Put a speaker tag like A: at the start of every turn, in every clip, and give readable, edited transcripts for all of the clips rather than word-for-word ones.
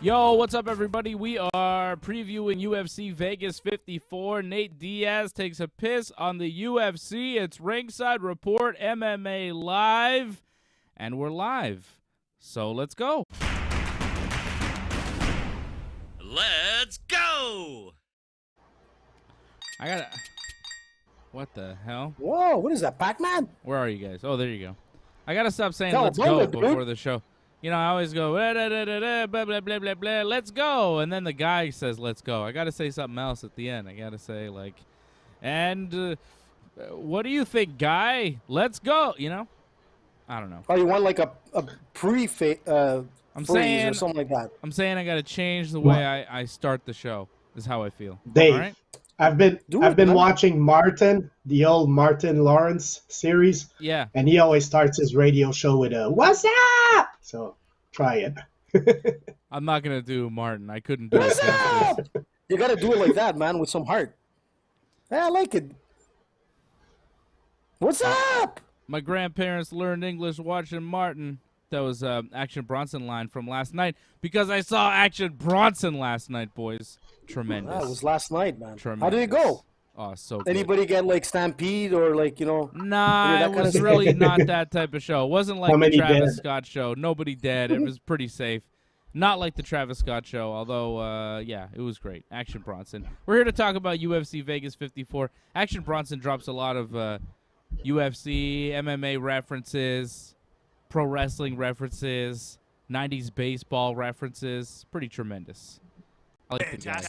A: Yo, what's up, everybody? We are previewing UFC Vegas 54. Nate Diaz takes a piss on the UFC. It's Ringside Report MMA Live, and we're live. So let's go.
B: Let's go!
A: I gotta... What the hell?
C: Whoa, what is that, Pac-Man?
A: Where are you guys? Oh, there you go. I gotta stop saying
C: Tell
A: let's
C: them,
A: go
C: dude.
A: before the show. You know, I always go, blah, blah, blah, blah, blah, let's go. And then the guy says, let's go. I got to say something else at the end. I got to say, like, and what do you think, guy? Let's go. You know? I don't know.
C: Oh, you want like a pre-phrase
A: I'm saying,
C: or something like that.
A: I'm saying I got to change the way I start the show is how I feel.
D: Dave,
A: all right?
D: I've been watching Martin, the old Martin Lawrence series.
A: Yeah.
D: And he always starts his radio show with a "What's up?" So try it.
A: I'm not gonna do Martin. I couldn't do
C: What's
A: it.
C: up? You got to do it like that, man, with some heart. Hey, I like it. What's up?
A: My grandparents learned English watching Martin. That was Action Bronson line from last night because I saw Action Bronson last night, boys. Tremendous.
C: That was last night, man.
A: Tremendous.
C: How did it go?
A: Oh, so good.
C: Anybody get like stampede or like, you know?
A: Nah,
C: that
A: it
C: kind
A: was
C: of
A: really not that type of show. It wasn't like
D: How
A: the
D: many
A: Travis
D: dead?
A: Scott show. Nobody dead. It was pretty safe. Not like the Travis Scott show, although, yeah, it was great. Action Bronson. We're here to talk about UFC Vegas 54. Action Bronson drops a lot of UFC, MMA references, pro wrestling references, 90s baseball references. Pretty tremendous. I like the guy.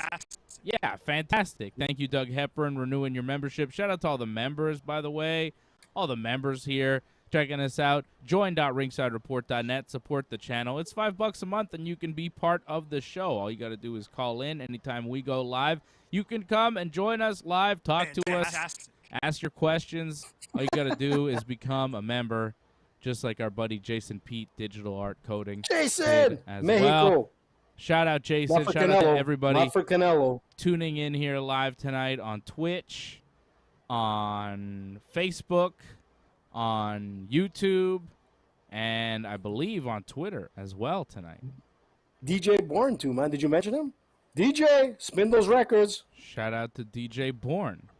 A: Yeah, fantastic. Thank you, Doug Hepburn, renewing your membership. Shout out to all the members, by the way. All the members here checking us out. Join.ringsidereport.net. Support the channel. It's $5 a month, and you can be part of the show. All you got to do is call in anytime we go live. You can come and join us live, talk to us, ask your questions. All you got to do is become a member, just like our buddy Jason Pete, Digital Art Coding.
C: Jason!
A: As
C: Mexico.
A: well. Shout out, Jason.
C: Not for
A: Shout out to
C: Canelo.
A: everybody
C: Not for Canelo.
A: tuning in here live tonight on Twitch, on Facebook, on YouTube, and I believe on Twitter as well tonight.
C: DJ Bourne, too, man. Did you mention him? DJ, spin those records.
A: Shout out to DJ Bourne.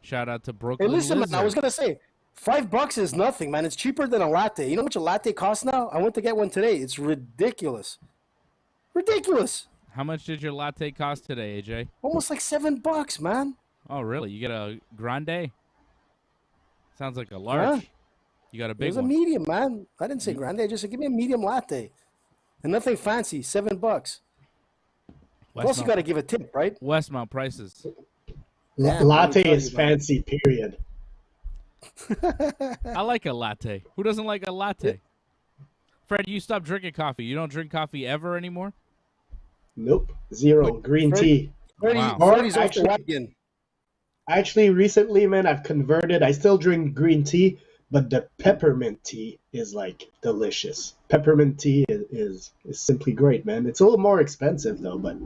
A: Shout out to Brooklyn
C: Hey, listen,
A: Lizard.
C: man, I was going to say, $5 is nothing, man. It's cheaper than a latte. You know how much a latte costs now? I went to get one today. It's ridiculous. Ridiculous.
A: How much did your latte cost today, AJ?
C: Almost like $7, man.
A: Oh, really? You get a grande? Sounds like a large.
C: Huh?
A: You got a
C: It
A: big
C: was
A: one.
C: a medium, man. I didn't say grande. I just said, give me a medium latte. And nothing fancy. $7. Plus, you got to give a tip, right?
A: Westmount prices.
C: Yeah,
D: Latte
C: let me
D: is
C: tell you, man.
D: fancy, period.
A: I like a latte. Who doesn't like a latte? Fred, you stopped drinking coffee. You don't drink coffee ever anymore?
D: Nope. Zero. Green tea.
A: Wow.
C: Freddie's off the
D: Actually-
C: wagon.
D: Actually, recently, man, I've converted. I still drink green tea, but the peppermint tea is like delicious. Peppermint tea is simply great, man. It's a little more expensive though, but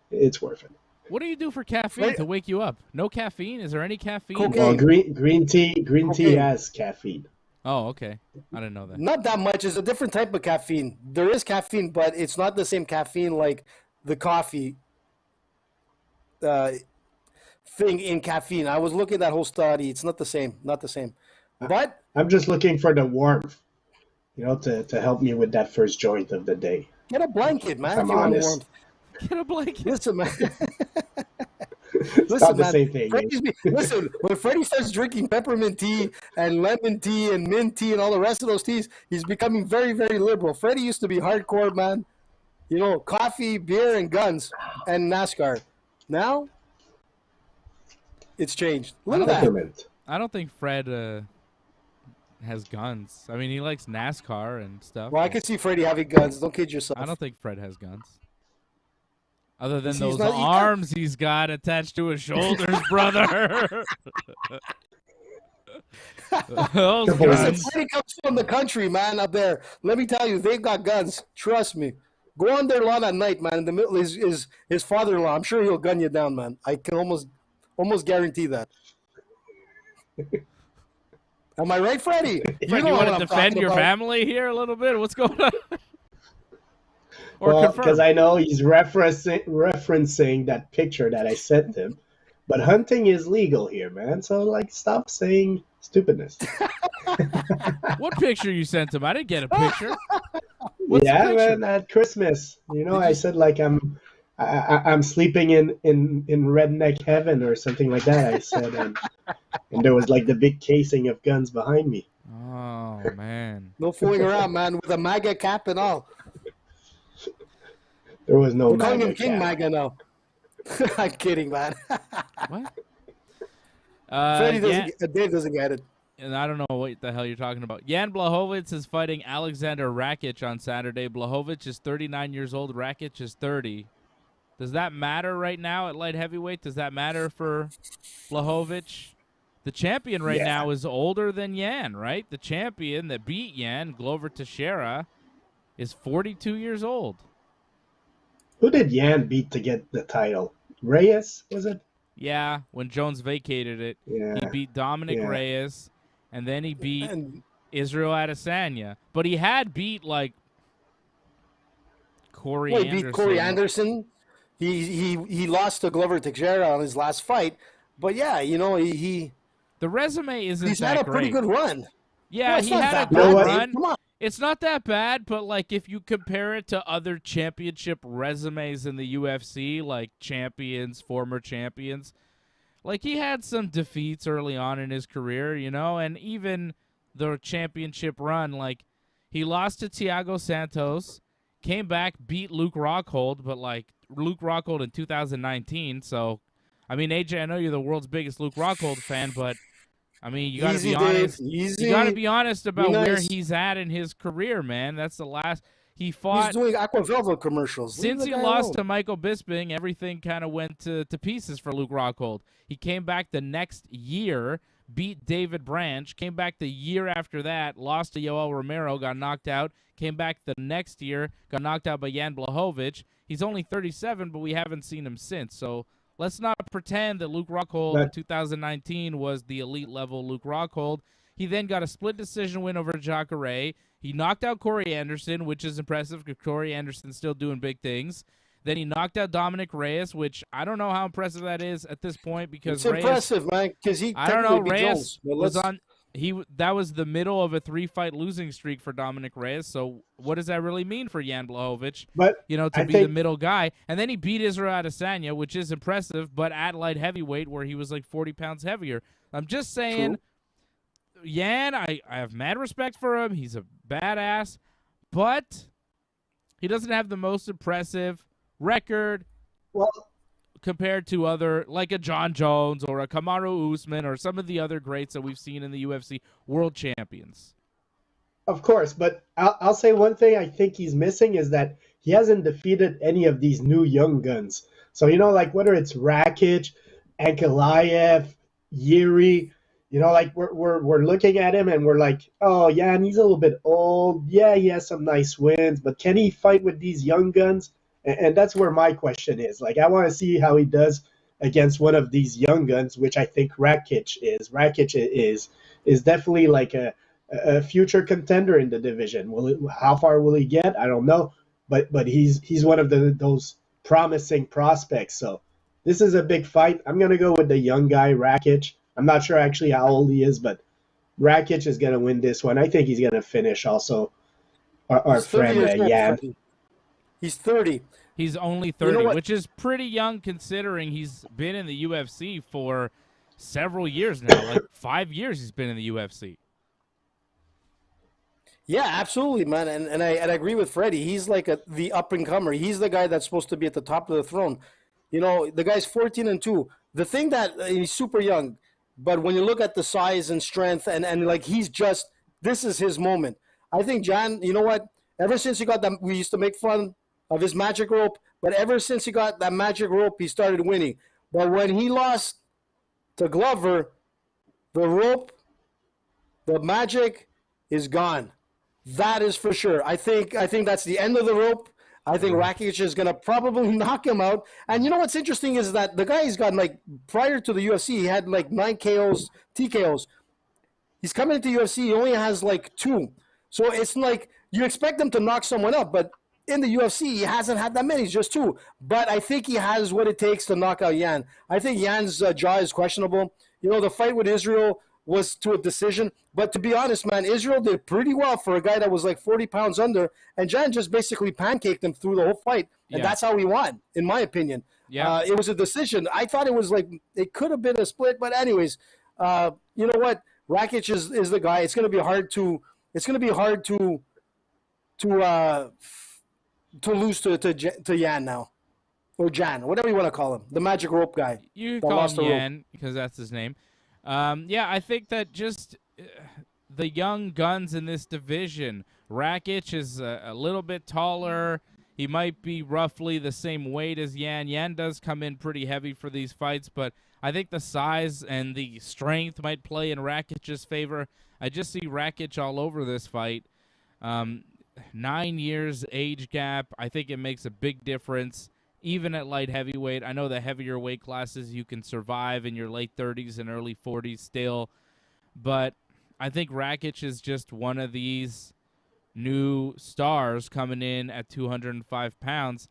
D: it's worth it.
A: What do you do for caffeine to wake you up? No caffeine? Is there any caffeine?
C: Cocaine.
D: Well, green tea
C: Okay.
D: has caffeine.
A: Oh, okay. I didn't know that.
C: Not that much. It's a different type of caffeine. There is caffeine, but it's not the same caffeine like the coffee thing in caffeine. I was looking at that whole study. It's not the same. Not the same. But
D: I'm just looking for the warmth, to help me with that first joint of the day.
C: get a blanket, man.
D: I'm
C: if you want
D: honest.
C: warmth.
A: Get a blanket.
C: Listen, man.
D: It's
C: Listen,
D: not the
C: man.
D: same thing.
C: Listen, when Freddie starts drinking peppermint tea and lemon tea and mint tea and all the rest of those teas, he's becoming very, very liberal. Freddie used to be hardcore, man. Coffee, beer, and guns, and NASCAR. Now, it's changed. Look at that.
D: Peppermint.
A: I don't think Fred has guns. I mean, he likes NASCAR and stuff.
C: Well, I could see Freddie having guns. Don't kid yourself.
A: I don't think Fred has guns. Other than
C: He's
A: those
C: not- he got-
A: arms he's got attached to his shoulders, brother. Those
D: Listen,
C: Listen,
A: guns.
C: Freddie comes from the country, man, up there. Let me tell you, they've got guns. Trust me. Go on their lawn at night, man. In the middle is his father-in-law. I'm sure he'll gun you down, man. I can almost guarantee that. Am I right, Freddie?
A: Fred, you
C: know
A: want
C: what
A: to
C: I'm
A: defend
C: talking
A: your
C: about.
A: family here a little bit? What's going on? Or
D: Well,
A: confirm.
D: because I know he's referencing that picture that I sent him. But hunting is legal here, man. So, like, stop saying stupidness.
A: What picture you sent him? I didn't get a picture. What's the
D: Yeah,
A: picture?
D: man, at Christmas. You know,
A: Did
D: I
A: you-
D: said, like, I'm sleeping in redneck heaven or something like that, I said. And there was, like, the big casing of guns behind me.
A: Oh, man.
C: No fooling around, man, with a MAGA cap and all.
D: There was no
C: We're calling him
D: MAGA
C: King
D: cap.
C: MAGA now. I'm kidding, man.
A: What?
C: Freddie
A: Yan-
C: doesn't. Dave doesn't get it.
A: and I don't know what the hell you're talking about. Jan Blachowicz is fighting Aleksandr Rakic on Saturday. Blachowicz is 39 years old. Rakic is 30. Does that matter right now at light heavyweight? Does that matter for Blachowicz? The champion right now is older than Jan, right? The champion that beat Jan, Glover Teixeira, is 42 years old.
D: Who did Yan beat to get the title? Reyes, was it?
A: Yeah, when Jones vacated it,
D: Yeah.
A: he beat Dominic
D: Yeah.
A: Reyes, and then he beat
C: And
A: Israel Adesanya. But he had beat, like, Corey
C: he
A: Anderson.
C: beat Corey Anderson. He lost to Glover Teixeira on his last fight. But yeah, you know, he's
A: The resume isn't
C: had
A: that
C: a pretty
A: great.
C: good run.
A: Yeah,
C: No, it's
A: he
C: not
A: had a
C: that
A: good
D: bad,
C: bad,
A: run.
C: Dave. Come on.
A: It's not that bad, but, like, if you compare it to other championship resumes in the UFC, like champions, former champions, like, he had some defeats early on in his career, you know, and even the championship run, like, he lost to Thiago Santos, came back, beat Luke Rockhold, but, like, Luke Rockhold in 2019, so, I mean, AJ, I know you're the world's biggest Luke Rockhold fan, but, I mean, you got to
C: Easy,
A: be
C: Dave.
A: honest.
C: Easy.
A: You got to be honest about where
C: nice.
A: he's at in his career, man. That's the last he
C: He's
A: fought.
C: doing Aqua Velva commercials. Leave
A: Since
C: the
A: he
C: guy
A: lost
C: alone.
A: to Michael Bisping, everything kind of went to pieces for Luke Rockhold. He came back the next year, beat David Branch, came back the year after that, lost to Yoel Romero, got knocked out, came back the next year, got knocked out by Jan Blachowicz. He's only 37, but we haven't seen him since. So let's not pretend that Luke Rockhold in 2019 was the elite level Luke Rockhold. He then got a split decision win over Jacare. He knocked out Corey Anderson, which is impressive because Corey Anderson's still doing big things. Then he knocked out Dominic Reyes, which I don't know how impressive that is at this point because
C: It's
A: Reyes,
C: impressive, man, because he
A: I don't know,
C: technically beat
A: Reyes
C: Jones. But
A: was
C: let's-
A: on. That was the middle of a 3-fight losing streak for Dominic Reyes. So what does that really mean for Jan Blachowicz?
D: But
A: You know, to
D: I
A: be the
D: think-
A: middle guy, and then he beat Israel Adesanya, which is impressive, but at light heavyweight where he was like 40 pounds heavier. I'm just saying, Yan, I have mad respect for him. He's a badass, but he doesn't have the most impressive record
D: Well,
A: compared to other, like a John Jones or a Kamaru Usman or some of the other greats that we've seen in the UFC, world champions.
D: of course, but I'll say one thing I think he's missing is that he hasn't defeated any of these new young guns. So, you know, like whether it's Rakic, Ankalaev, Yuri, you know, like we're looking at him and we're like, oh, yeah, and he's a little bit old. Yeah, he has some nice wins, but can he fight with these young guns? And that's where my question is. Like, I want to see how he does against one of these young guns, which I think Rakic is. Rakic is definitely like a future contender in the division. How far will he get? I don't know, but he's one of those promising prospects. So this is a big fight. I'm gonna go with the young guy Rakic. I'm not sure actually how old he is, but Rakic is gonna win this one. I think he's gonna finish also our
C: He's 30
D: friend
C: years old,
D: Yan.
C: Freddie. He's 30.
A: He's only
C: You
A: 30,
C: know what?
A: which is pretty young considering he's been in the UFC for several years now. Like 5 years he's been in the UFC.
C: Yeah, absolutely, man, and I agree with Freddie. He's like the up and comer. He's the guy that's supposed to be at the top of the throne. You know, the guy's 14-2. The thing that he's super young, but when you look at the size and strength and like this is his moment. I think John, you know what? Ever since he got that, we used to make fun of his magic rope, but ever since he got that magic rope, he started winning. But when he lost to Glover, the rope, the magic is gone. That is for sure. I think that's the end of the rope. I think Rakic is going to probably knock him out. And you know what's interesting is that the guy's got, like, prior to the UFC, he had like 9 KOs, TKOs. He's coming into UFC, he only has like 2. So it's like you expect him to knock someone up, but in the UFC, he hasn't had that many, just 2. But I think he has what it takes to knock out Yan. I think Yan's jaw is questionable. You know, the fight with Israel was to a decision. But to be honest, man, Israel did pretty well for a guy that was like 40 pounds under. And Yan just basically pancaked him through the whole fight. And that's how he won, in my opinion.
A: Yeah.
C: It was a decision. I thought it was like, it could have been a split. But anyways, you know what? Rakić is the guy. It's going to be hard to lose to Yan now, or Jan, whatever you want to call him, the magic rope guy.
A: You call him Yan because that's his name. Yeah, I think that just the young guns in this division. Rakić is a little bit taller. He might be roughly the same weight as Yan. Yan does come in pretty heavy for these fights, but I think the size and the strength might play in Rakic's favor. I just see Rakić all over this fight. 9 years age gap. I think it makes a big difference, even at light heavyweight. I know the heavier weight classes you can survive in your late 30s and early 40s still, but I think Rakić is just one of these new stars coming in at 205 pounds,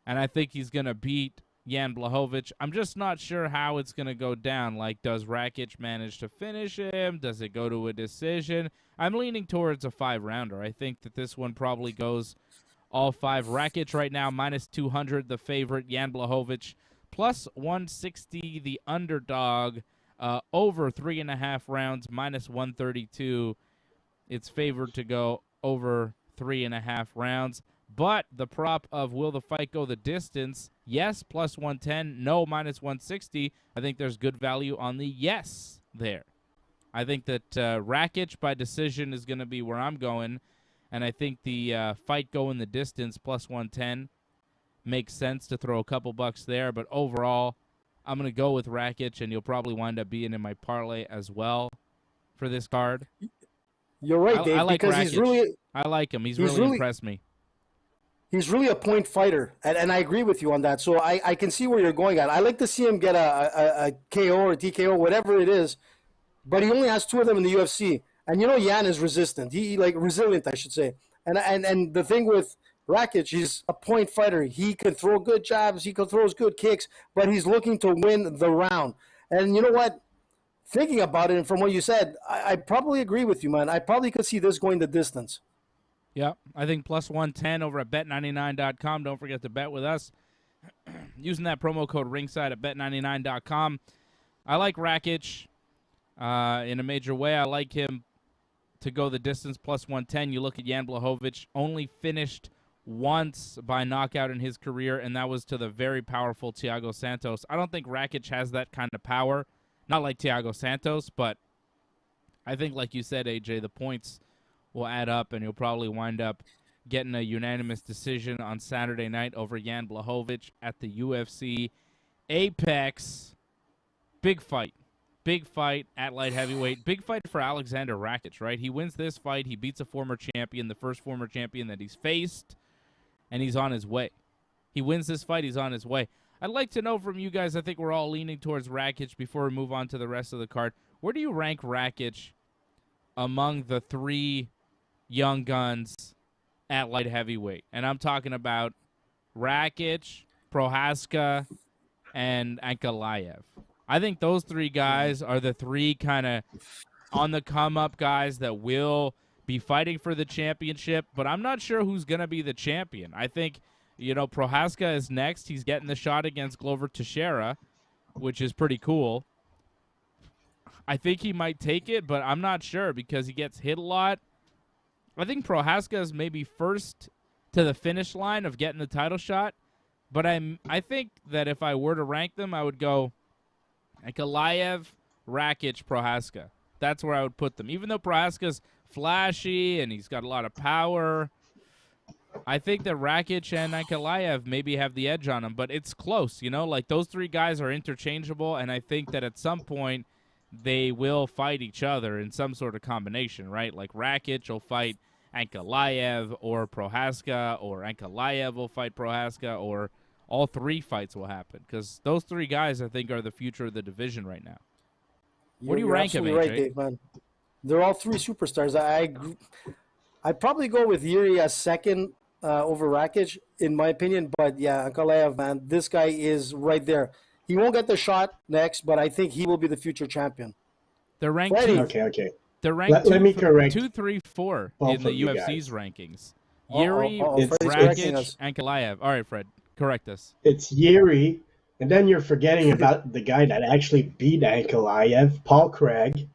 A: and I think he's going to beat Jan Blachowicz. I'm just not sure how it's going to go down. Like, does Rakić manage to finish him? Does it go to a decision? I'm leaning towards a 5-rounder. I think that this one probably goes all 5. Rakić right now, minus 200, the favorite. Jan Blachowicz, plus 160, the underdog. Over 3.5 rounds, minus 132. It's favored to go over 3.5 rounds. But the prop of will the fight go the distance? Yes, plus 110. No, minus 160. I think there's good value on the yes there. I think that Rakić by decision is going to be where I'm going. And I think the fight go in the distance, plus 110, makes sense to throw a couple bucks there. But overall, I'm going to go with Rakić, and you'll probably wind up being in my parlay as well for this card.
C: You're right, Dave,
A: I like
C: because
A: Rakić. I like him. He's really impressed me.
C: He's really a point fighter, and I agree with you on that. So I can see where you're going at. I like to see him get a KO or a TKO, whatever it is, but he only has 2 of them in the UFC. And you know Yan is resistant. He like resilient, I should say. And the thing with Rakić, he's a point fighter. He can throw good jabs, he can throw good kicks, but he's looking to win the round. And you know what? Thinking about it, and from what you said, I probably agree with you, man. I probably could see this going the distance.
A: Yeah, I think plus 110 over at bet99.com. Don't forget to bet with us using that promo code ringside at bet99.com. I like Rakić in a major way. I like him to go the distance, plus 110. You look at Jan Blachowicz, only finished once by knockout in his career, and that was to the very powerful Thiago Santos. I don't think Rakić has that kind of power. Not like Thiago Santos, but I think, like you said, AJ, the points will add up, and you'll probably wind up getting a unanimous decision on Saturday night over Jan Blachowicz at the UFC Apex. Big fight. Big fight at light heavyweight. Big fight for Aleksandar Rakic, right? He wins this fight. He beats a former champion, the first former champion that he's faced, and he's on his way. He wins this fight. He's on his way. I'd like to know from you guys, I think we're all leaning towards Rakic before we move on to the rest of the card. Where do you rank Rakic among the 3 young guns at light heavyweight? And I'm talking about Rakic, Prochazka, and Ankalaev. I think those 3 guys are the 3 kind of on-the-come-up guys that will be fighting for the championship, but I'm not sure who's going to be the champion. I think, you know, Prochazka is next. He's getting the shot against Glover Teixeira, which is pretty cool. I think he might take it, but I'm not sure because he gets hit a lot. I think Prochazka is maybe first to the finish line of getting the title shot, but I think that if I were to rank them, I would go Ankalaev, Rakic, Prochazka. That's where I would put them. Even though Prochazka's flashy and he's got a lot of power, I think that Rakic and Ankalaev maybe have the edge on him, but it's close, you know? Like, those 3 guys are interchangeable, and I think that at some point they will fight each other in some sort of combination, right? Like, Rakic will fight Ankalaev or Prochazka, or Ankalaev will fight Prochazka, or all 3 fights will happen because those 3 guys, I think, are the future of the division right now. What do you rank them, AJ?
C: Right, Dave, man. They're all 3 superstars. I'd probably go with Yuri as second, over Rakić, in my opinion. But yeah, Ankalaev, man, this guy is right there. He won't get the shot next, but I think he will be the future champion.
A: They're ranked
C: Freddie.
A: two.
D: Okay.
A: They're ranked
D: Let me correct
A: 2, 3, 4
D: both
A: in the
D: of you
A: UFC's
D: guys.
A: rankings.
C: Uh-oh,
A: Yuri,
C: Freddie's correcting
A: Rakić,
C: us.
A: Ankalaev. All right, Fred, correct us.
D: It's Yuri, and then you're forgetting about the guy that actually beat Ankalaev, Paul Craig,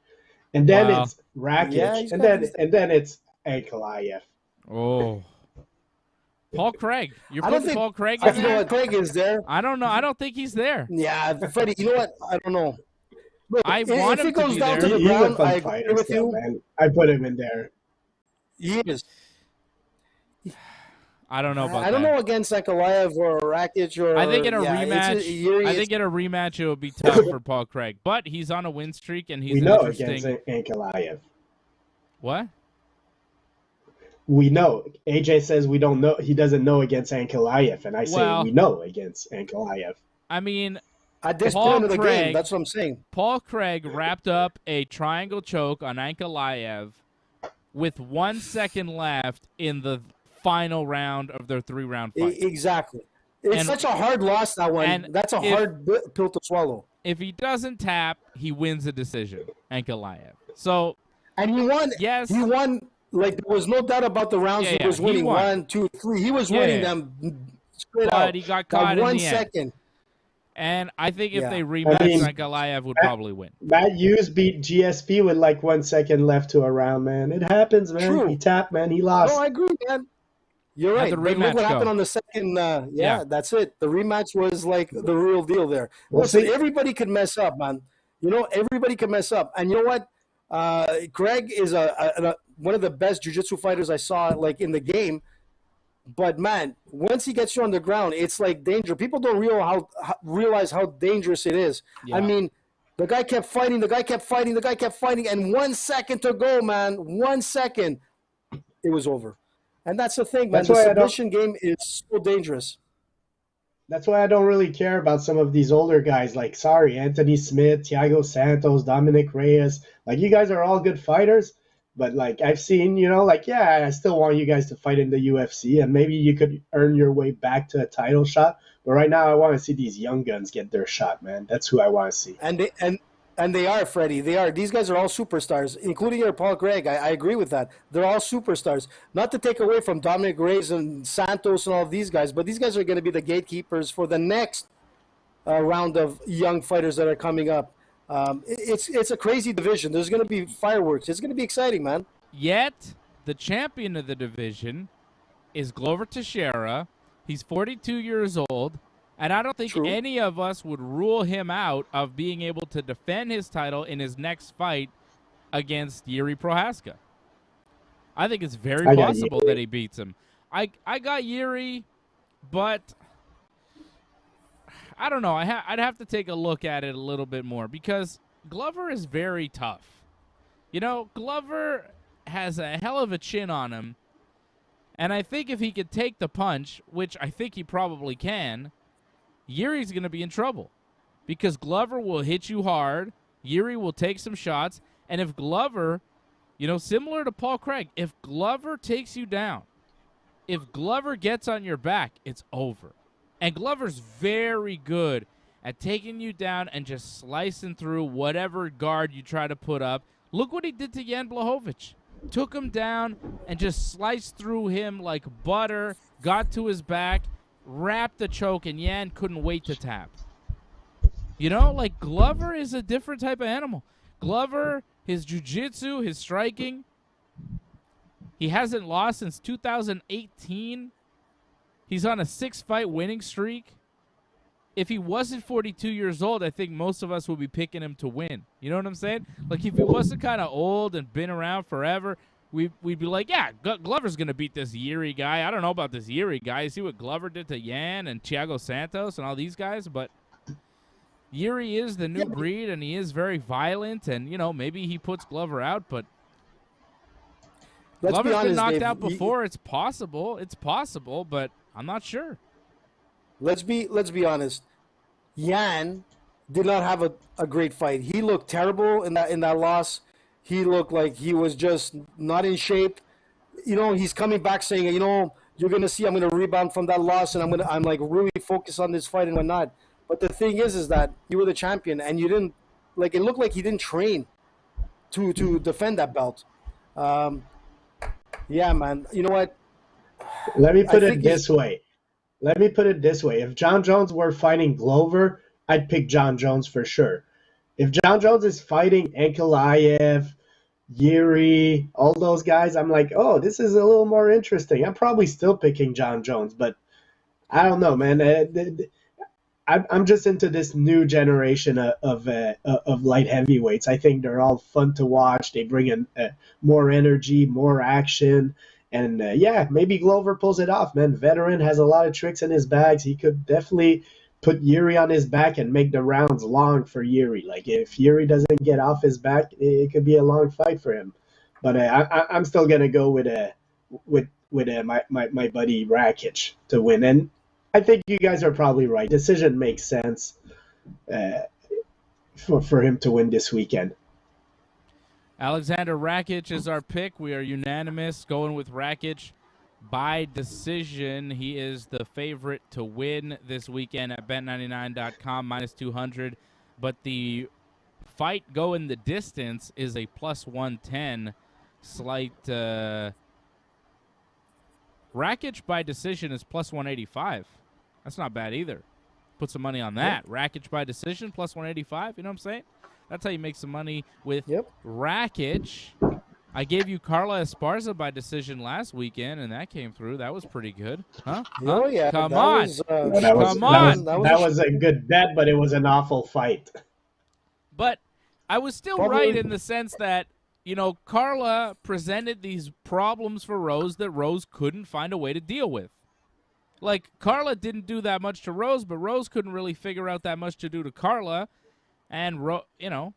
D: and then
A: Wow.
D: it's Rakić,
C: Yeah, he's
D: and
C: got
D: then it's Ankalaev.
A: Oh, Paul Craig. You're
C: I don't
A: putting
C: think
A: Paul Craig
C: you
A: in
C: know
A: there?
C: what, Craig is there.
A: I don't know. I don't think he's there.
C: Yeah, Freddie, you know what? I don't know. Look,
A: I
C: if
A: want him
C: it
A: to
C: goes
A: be
C: down
A: there.
C: to the
D: He's a
C: ground,
D: fun
C: I
D: fighter
C: agree with
D: still,
C: you.
D: man. I put him in there.
C: He is.
A: I don't know about
C: I don't
A: that.
C: know against Ankalaev or Rakić or.
A: I think in a
C: yeah,
A: rematch,
C: Yuri
A: I
C: is-
A: think in a rematch it would be tough for Paul Craig. But he's on a win streak and he's
D: We
A: an
D: know
A: interesting.
D: against Ankalaev.
A: What?
D: We know. AJ says we don't know. He doesn't know against Ankalaev, and I say
A: Well-
D: we know against Ankalaev.
A: I mean,
C: at this
A: Paul
C: point of the
A: Craig-
C: game, that's what I'm saying.
A: Paul Craig wrapped up a triangle choke on Ankalaev with 1 second left in the final round of their 3-round fight.
C: Exactly. It's
A: And-
C: such a hard loss, that one.
A: and
C: That's a
A: if-
C: hard pill to swallow.
A: If he doesn't tap, he wins the decision, Ankalaev. So,
C: And he won.
A: yes.
C: He won. Like, there was no doubt about the rounds.
A: Yeah,
C: he was
A: he
C: winning
A: won.
C: 1, 2, 3. He was
A: Yeah,
C: winning
A: yeah.
C: them straight
A: But
C: out.
A: he got
C: That
A: caught in
C: 1
A: the end.
C: second.
A: And I think if
C: Yeah.
A: they rematch,
D: I mean-
A: Ankalaev would probably win.
D: Matt Hughes beat GSP with like 1 second left to a round, man. It happens, man.
C: True.
D: He tapped, man. He lost.
C: No, I agree, man. You're
A: How'd
C: right.
A: the
C: But look
A: rematch
C: what happened
A: go?
C: on the second. Yeah,
A: Yeah.
C: that's it. The rematch was like the real deal there.
D: We'll
C: Listen,
D: see.
C: everybody could mess up, man. You know, everybody can mess up. And you know what? Craig is one of the best jiu-jitsu fighters I saw, like, in the game. But, man, once he gets you on the ground, it's like danger. People don't realize how dangerous it is.
A: Yeah.
C: I mean, the guy kept fighting, and 1 second to go, man. 1 second, it was over. And that's the thing, man.
D: That's
C: The
D: why I don't-
C: submission game is so dangerous.
D: That's why I don't really care about some of these older guys. Like, sorry, Anthony Smith, Thiago Santos, Dominic Reyes. Like, you guys are all good fighters. But, like, I've seen, like, yeah, I still want you guys to fight in the UFC. And maybe you could earn your way back to a title shot. But right now, I want to see these young guns get their shot, man. That's who I want to see.
C: And they are, Freddie. They are. These guys are all superstars, including your Paul Craig. I agree with that. They're all superstars. Not to take away from Dominic Reyes and Santos and all of these guys, but these guys are going to be the gatekeepers for the next round of young fighters that are coming up. It's a crazy division. There's going to be fireworks. It's going to be exciting, man.
A: Yet, the champion of the division is Glover Teixeira. He's 42 years old, and I don't think
C: True.
A: any of us would rule him out of being able to defend his title in his next fight against Yuri Prohaska. I think it's very
D: I got
A: possible
D: Yuri.
A: that he beats him. I got Yuri, but I don't know. I'd have to take a look at it a little bit more because Glover is very tough. Glover has a hell of a chin on him, and I think if he could take the punch, which I think he probably can, Yuri's going to be in trouble because Glover will hit you hard, Yuri will take some shots, and if Glover, similar to Paul Craig, if Glover takes you down, if Glover gets on your back, it's over. And Glover's very good at taking you down and just slicing through whatever guard you try to put up. Look what he did to Jan Blachowicz. Took him down and just sliced through him like butter, got to his back, wrapped the choke, and Jan couldn't wait to tap. Glover is a different type of animal. Glover, his jiu-jitsu, his striking, he hasn't lost since 2018. He's on a 6-fight winning streak. If he wasn't 42 years old, I think most of us would be picking him to win. You know what I'm saying? Like, if he wasn't kind of old and been around forever, we'd be like, yeah, Glover's going to beat this Yuri guy. I don't know about this Yuri guy. You see what Glover did to Yan and Thiago Santos and all these guys? But Yuri is the new breed, and he is very violent, and, maybe he puts Glover out, but
C: Let's
A: Glover's
C: be honest,
A: been knocked
C: Dave.
A: out before. It's possible, but I'm not sure.
C: Let's be honest. Yan did not have a great fight. He looked terrible in that loss. He looked like he was just not in shape. He's coming back saying, you're gonna see I'm gonna rebound from that loss, and I'm like really focused on this fight and whatnot. But the thing is that you were the champion, and you didn't like. It looked like he didn't train to defend that belt. Yeah, man. You know what?
D: Let me put it this way. If John Jones were fighting Glover, I'd pick John Jones for sure. If John Jones is fighting Ankalaev, Yuri, all those guys, I'm like, oh, this is a little more interesting. I'm probably still picking John Jones, but I don't know, man. I'm just into this new generation of light heavyweights. I think they're all fun to watch. They bring in more energy, more action. And, yeah, maybe Glover pulls it off, man. Veteran has a lot of tricks in his bags. He could definitely put Yuri on his back and make the rounds long for Yuri. Like, if Yuri doesn't get off his back, it could be a long fight for him. But I'm still going to go with my buddy Rakić to win. And I think you guys are probably right. Decision makes sense for him to win this weekend.
A: Aleksandr Rakic is our pick. We are unanimous going with Rakic by decision. He is the favorite to win this weekend at bet99.com, -200. But the fight going the distance is a +110. Slight Rakic by decision is +185. That's not bad either. Put some money on that. Yep. Rakic by decision +185. You know what I'm saying? That's how you make some money with Rakic. I gave you Carla Esparza by decision last weekend, and that came through. That was pretty good. Huh?
C: Oh, yeah.
A: Come on.
D: That was a good bet, but it was an awful fight.
A: But I was still right in the sense that, you know, Carla presented these problems for Rose that Rose couldn't find a way to deal with. Like, Carla didn't do that much to Rose, but Rose couldn't really figure out that much to do to Carla. And, you know,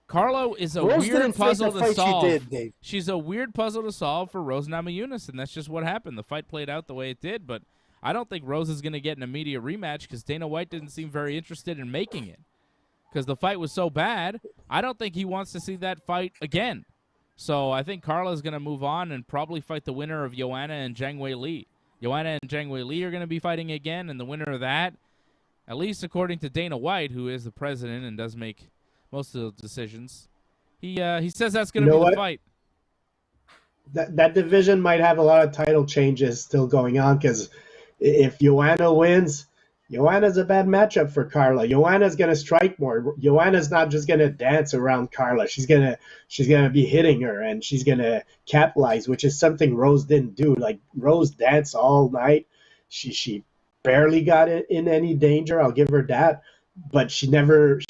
A: Carla is a weird puzzle to solve. She's a weird puzzle to solve for Rose Namajunas, and that's just what happened. The fight played out the way it did, but I don't think Rose is going to get an immediate rematch because Dana White didn't seem very interested in making it because the fight was so bad. I don't think he wants to see that fight again. So I think Carla is going to move on and probably fight the winner of Joanna and Zhang Wei Li. Joanna and Zhang Wei Li are going to be fighting again, and the winner of that, at least according to Dana White, who is the president and does make most of the decisions, he says that's going to be the fight.
D: That division might have a lot of title changes still going on because if Joanna wins, Joanna's a bad matchup for Carla. Joanna's going to strike more. Joanna's not just going to dance around Carla. She's gonna be hitting her, and she's going to capitalize, which is something Rose didn't do. Like, Rose danced all night. She barely got in any danger. I'll give her that. But she never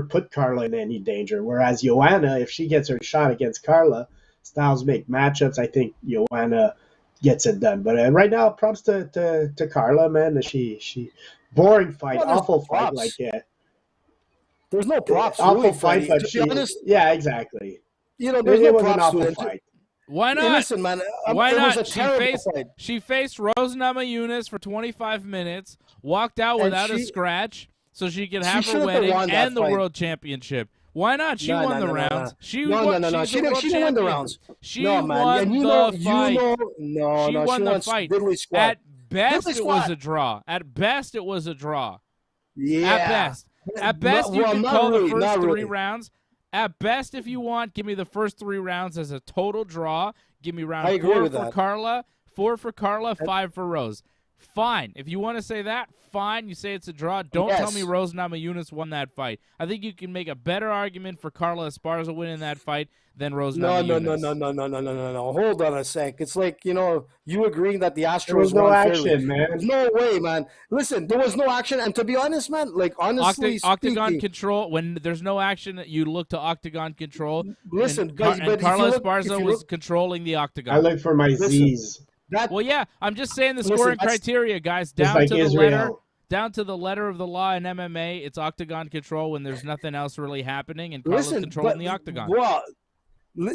D: put Carla in any danger. Whereas Joanna, if she gets her shot against Carla, styles make matchups. I think Joanna gets it done. But right now, props to Carla, man. She boring fight, awful fight. Like, yeah,
C: there's no props.
D: Awful
C: really,
D: fight, but
C: to be honest,
D: yeah, exactly.
C: You know, there's no
D: was
C: props
D: an awful
C: to it.
D: fight.
A: Why not?
C: Hey, listen, man.
A: Why not?
C: Fight.
A: She faced Rose Namajunas for 25 minutes, walked out without a scratch, so she could have her wedding and the world championship. Why not? She won the rounds. She won the rounds. She won the fight. She won the fight. At best, it was a draw. At best, it was a draw.
C: Yeah.
A: At best, you can call the first 3 rounds. At best, if you want, give me the first 3 rounds as a total draw. Give me round 4 for Carla, 4 for Carla, 5 for Rose. Fine. If you want to say that, fine. You say it's a draw. Don't tell me Rose Namajunas won that fight. I think you can make a better argument for Carla Esparza winning that fight than Rose Namajunas.
C: No. Hold on a sec. It's like, you know, you agreeing that the Astros
D: there was no action, man.
C: There's no way, man. Listen, there was no action. And to be honest, man, like, honestly
A: Octagon control, when there's no action, you look to Octagon control.
C: Listen,
A: and Carla Esparza was controlling the Octagon.
D: I look for my Z's.
A: Well, yeah, I'm just saying the scoring criteria, guys, down to the letter. Down to the letter of the law in MMA, it's Octagon control when there's nothing else really happening, and Carla's controlling the Octagon.
C: Well,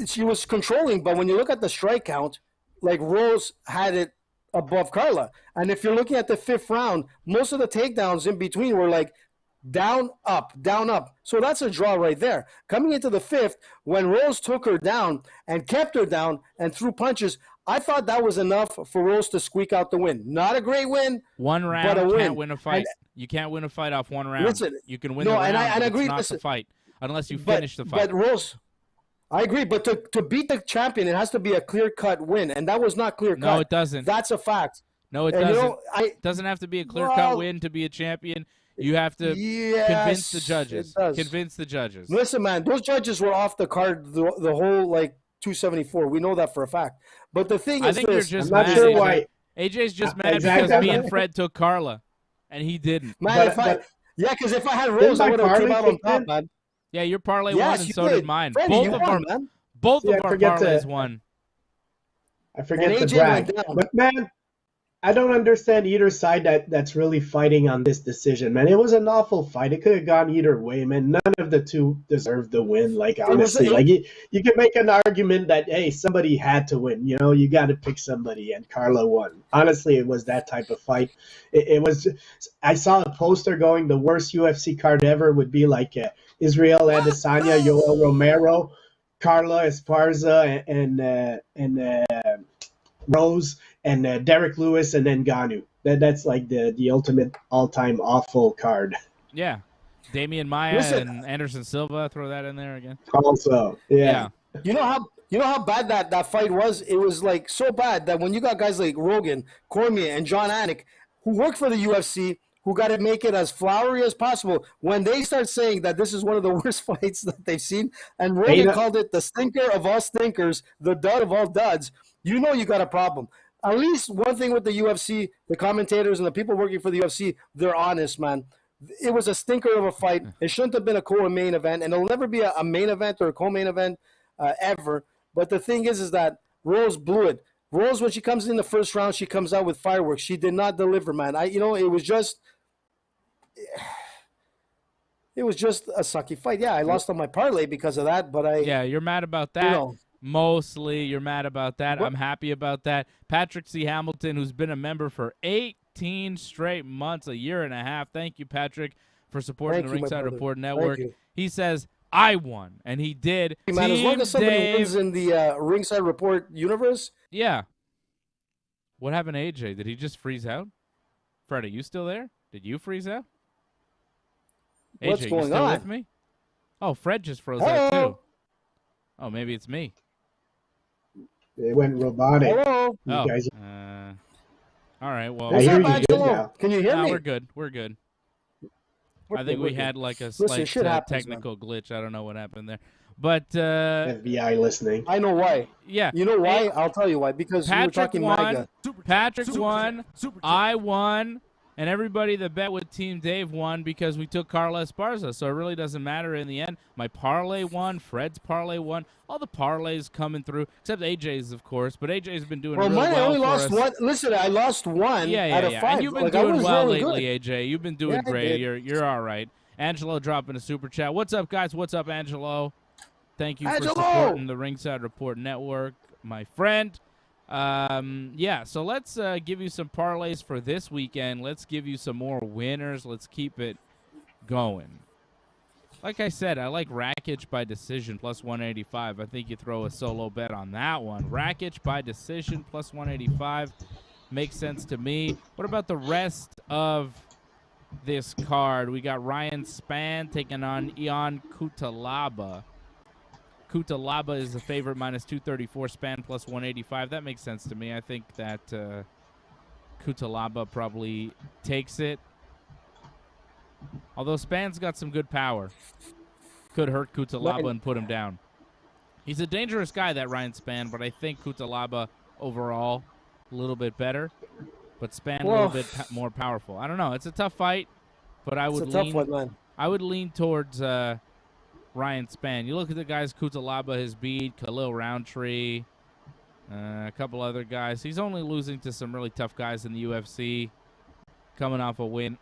C: she was controlling, but when you look at the strike count, like, Rose had it above Carla. And if you're looking at the 5th round, most of the takedowns in between were like down, up, down, up. So that's a draw right there. Coming into the 5th, when Rose took her down and kept her down and threw punches, I thought that was enough for Rose to squeak out the win. Not a great win,
A: one round
C: but a win.
A: Can't win a fight. You can't win a fight off one round.
C: Listen,
A: you can win the round, but it's not the fight unless you finish the fight.
C: But Rose, I agree. But to beat the champion, it has to be a clear-cut win, and that was not clear-cut.
A: No, it doesn't.
C: That's a fact.
A: No, it doesn't. It doesn't have to be a clear-cut win to be a champion. You have to convince the judges. Convince the judges.
C: Listen, man, those judges were off the card the whole 274. We know that for a fact. But the thing is,
A: I think you're just
D: I'm
A: mad.
D: not sure why.
A: AJ's just mad because me and Fred took Carla, and he didn't.
C: Man, because if I had Rose, I would have came out on top, man.
A: Yeah, your parlay won, and so did mine.
C: Freddie,
A: Both of our parlays won.
D: I forget to brag. But, man, I don't understand either side that's really fighting on this decision, man. It was an awful fight. It could have gone either way, man. None of the two deserved the win. Like, honestly, you can make an argument that, hey, somebody had to win. You know, you got to pick somebody, and Carla won. Honestly, it was that type of fight. It was. I saw a poster going, the worst UFC card ever would be like Israel Adesanya, Yoel Romero, Carla Esparza, and Rose, and Derek Lewis, and then Ngannou. That's like the ultimate all-time awful card.
A: Yeah. Damian Maia and Anderson Silva, throw that in there again.
D: Also, yeah.
C: You know how bad that fight was? It was like so bad that when you got guys like Rogan, Cormier, and John Anik, who work for the UFC, who got to make it as flowery as possible, when they start saying that this is one of the worst fights that they've seen, and Rogan called it the stinker of all stinkers, the dud of all duds, you know you got a problem. At least one thing with the UFC, the commentators and the people working for the UFC, they're honest, man. It was a stinker of a fight. It shouldn't have been a co-main event, and it'll never be a main event or a co-main event ever. But the thing is that Rose blew it. Rose, when she comes in the first round, she comes out with fireworks. She did not deliver, man. It was just a sucky fight. Yeah, I lost on my parlay because of that, but
A: you're mad about that. Mostly, you're mad about that. I'm happy about that. Patrick C. Hamilton, who's been a member for 18 straight months, a year and a half. Thank you, Patrick, for supporting the Ringside Report Network. He says, I won, and he did.
C: Hey, man, as long as somebody wins in the Ringside Report universe.
A: Yeah. What happened to AJ? Did he just freeze out? Fred, are you still there? Did you freeze out?
C: What's
A: AJ,
C: going
A: you still
C: on?
A: with me? Oh, Fred just froze out, too. Oh, maybe it's me.
D: It went robotic.
C: Hello.
A: Oh.
D: Guys.
A: All right. Well,
C: What's up, Angelo? Can you hear me?
A: We're good. We're good. I think we had like a slight technical glitch. I don't know what happened there. But
D: FBI listening.
C: I know why.
A: Yeah.
C: You know why? I'll tell you why. Because you were talking MAGA.
A: Patrick won. I won. And everybody that bet with Team Dave won because we took Carla Esparza. So it really doesn't matter in the end. My parlay won. Fred's parlay won. All the parlays coming through, except AJ's, of course. But AJ's been doing really well.
C: Mine only
A: for
C: lost
A: us.
C: one. Listen, I lost one out of 5.
A: And you've been doing well lately,
C: good.
A: AJ. You've been doing great. You're all right. Angelo dropping a super chat. What's up, guys? What's up, Angelo? Thank you for supporting the Ringside Report Network, my friend. So let's give you some parlays for this weekend. Let's give you some more winners. Let's keep it going. Like I said, I like Rakić by decision plus 185. I think you throw a solo bet on that one. Rakić by decision plus 185 makes sense to me. What about the rest of this card? We got Ryan Spann taking on Ion Cutelaba. Cutelaba is the favorite, minus 234. Spann plus 185. That makes sense to me. I think that Cutelaba probably takes it. Although Spann's got some good power. Could hurt Cutelaba and put him down. He's a dangerous guy, that Ryan Spann, but I think Cutelaba overall a little bit better. But Spann a little bit more powerful. I don't know. It's a tough fight, but I would lean towards Ryan Spann. You look at the guys Cutelaba has beat, Khalil Roundtree, a couple other guys. He's only losing to some really tough guys in the UFC, coming off a win.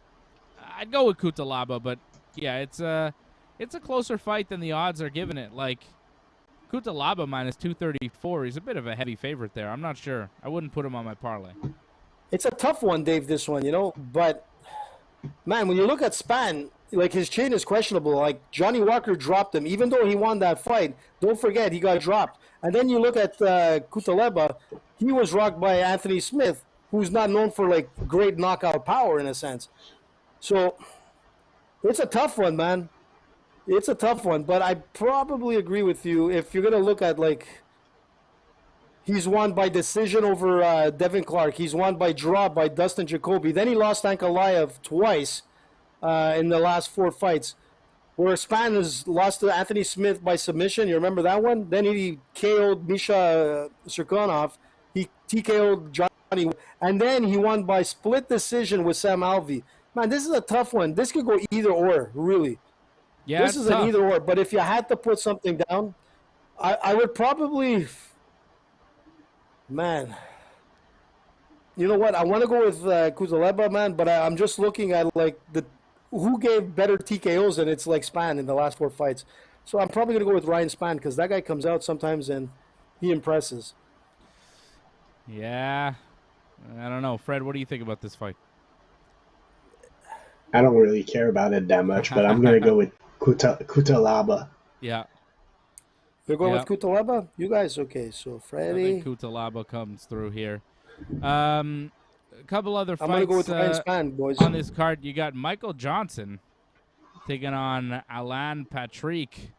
A: I'd go with Cutelaba, but yeah, it's a closer fight than the odds are giving it. Like, Cutelaba minus 234. He's a bit of a heavy favorite there. I'm not sure. I wouldn't put him on my parlay.
C: It's a tough one, Dave, this one, but, man, when you look at Spann, like his chin is questionable. Like Johnny Walker dropped him, even though he won that fight. Don't forget he got dropped. And then you look at Cutelaba, he was rocked by Anthony Smith, who's not known for like great knockout power in a sense. So it's a tough one, man. It's a tough one, but I probably agree with you. If you're gonna look at like, he's won by decision over Devin Clark. He's won by draw by Dustin Jacoby. Then he lost Ankalaev twice in the last 4 fights. Where Spann has lost to Anthony Smith by submission. You remember that one? Then he KO'd Misha Serkonov. He TKO'd Johnny. And then he won by split decision with Sam Alvey. Man, this is a tough one. This could go either or, really.
A: Yeah,
C: this is tough. An either or. But if you had to put something down, I would probably... Man. You know what? I want to go with Cutelaba, man, but I'm just looking at, like, who gave better TKOs, and it's like Spann in the last 4 fights. So I'm probably going to go with Ryan Spann because that guy comes out sometimes and he impresses.
A: Yeah. I don't know. Fred, what do you think about this fight?
D: I don't really care about it that much, but I'm going to go with Cutelaba.
A: Yeah.
C: You're going with Cutelaba? You guys? Okay, so Freddie.
A: I think Cutelaba comes through here. A couple other fights
C: I'm going to go with Ryan Spann, boys.
A: On this card. You got Michael Johnson taking on Alan Patrick,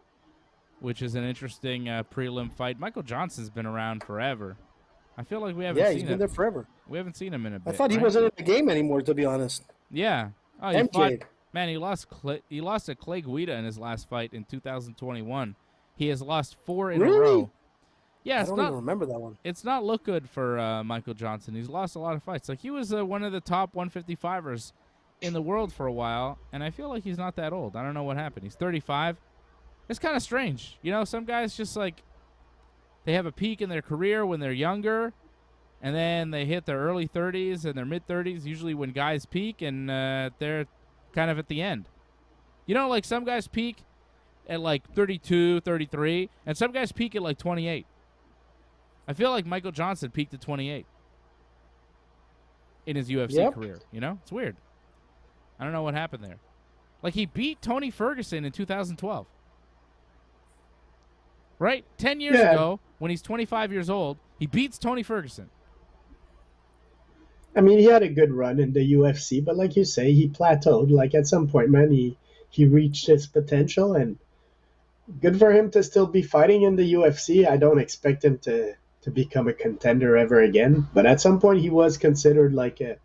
A: which is an interesting prelim fight. Michael Johnson's been around forever. I feel like we haven't seen him.
C: Yeah, he's been there forever.
A: We haven't seen him in a bit.
C: I thought he wasn't in the game anymore, to be honest.
A: Yeah. Oh, he
C: MJ.
A: Man, he lost to Clay Guida in his last fight in 2021. He has lost 4 in a row. Yeah,
C: I don't even remember that one.
A: It's not looked good for Michael Johnson. He's lost a lot of fights. Like, he was one of the top 155ers in the world for a while, and I feel like he's not that old. I don't know what happened. He's 35. It's kind of strange. You know, some guys just, like, they have a peak in their career when they're younger, and then they hit their early 30s and their mid-30s, usually when guys peak, and they're kind of at the end. You know, like, some guys peak at, like, 32, 33, and some guys peak at, like, 28. I feel like Michael Johnson peaked at 28 in his UFC career. You know? It's weird. I don't know what happened there. Like, he beat Tony Ferguson in 2012. Right? 10 years ago, when he's 25 years old, he beats Tony Ferguson.
D: I mean, he had a good run in the UFC, but like you say, he plateaued. Like, at some point, man, he reached his potential, and good for him to still be fighting in the UFC. I don't expect him to become a contender ever again, but at some point he was considered like a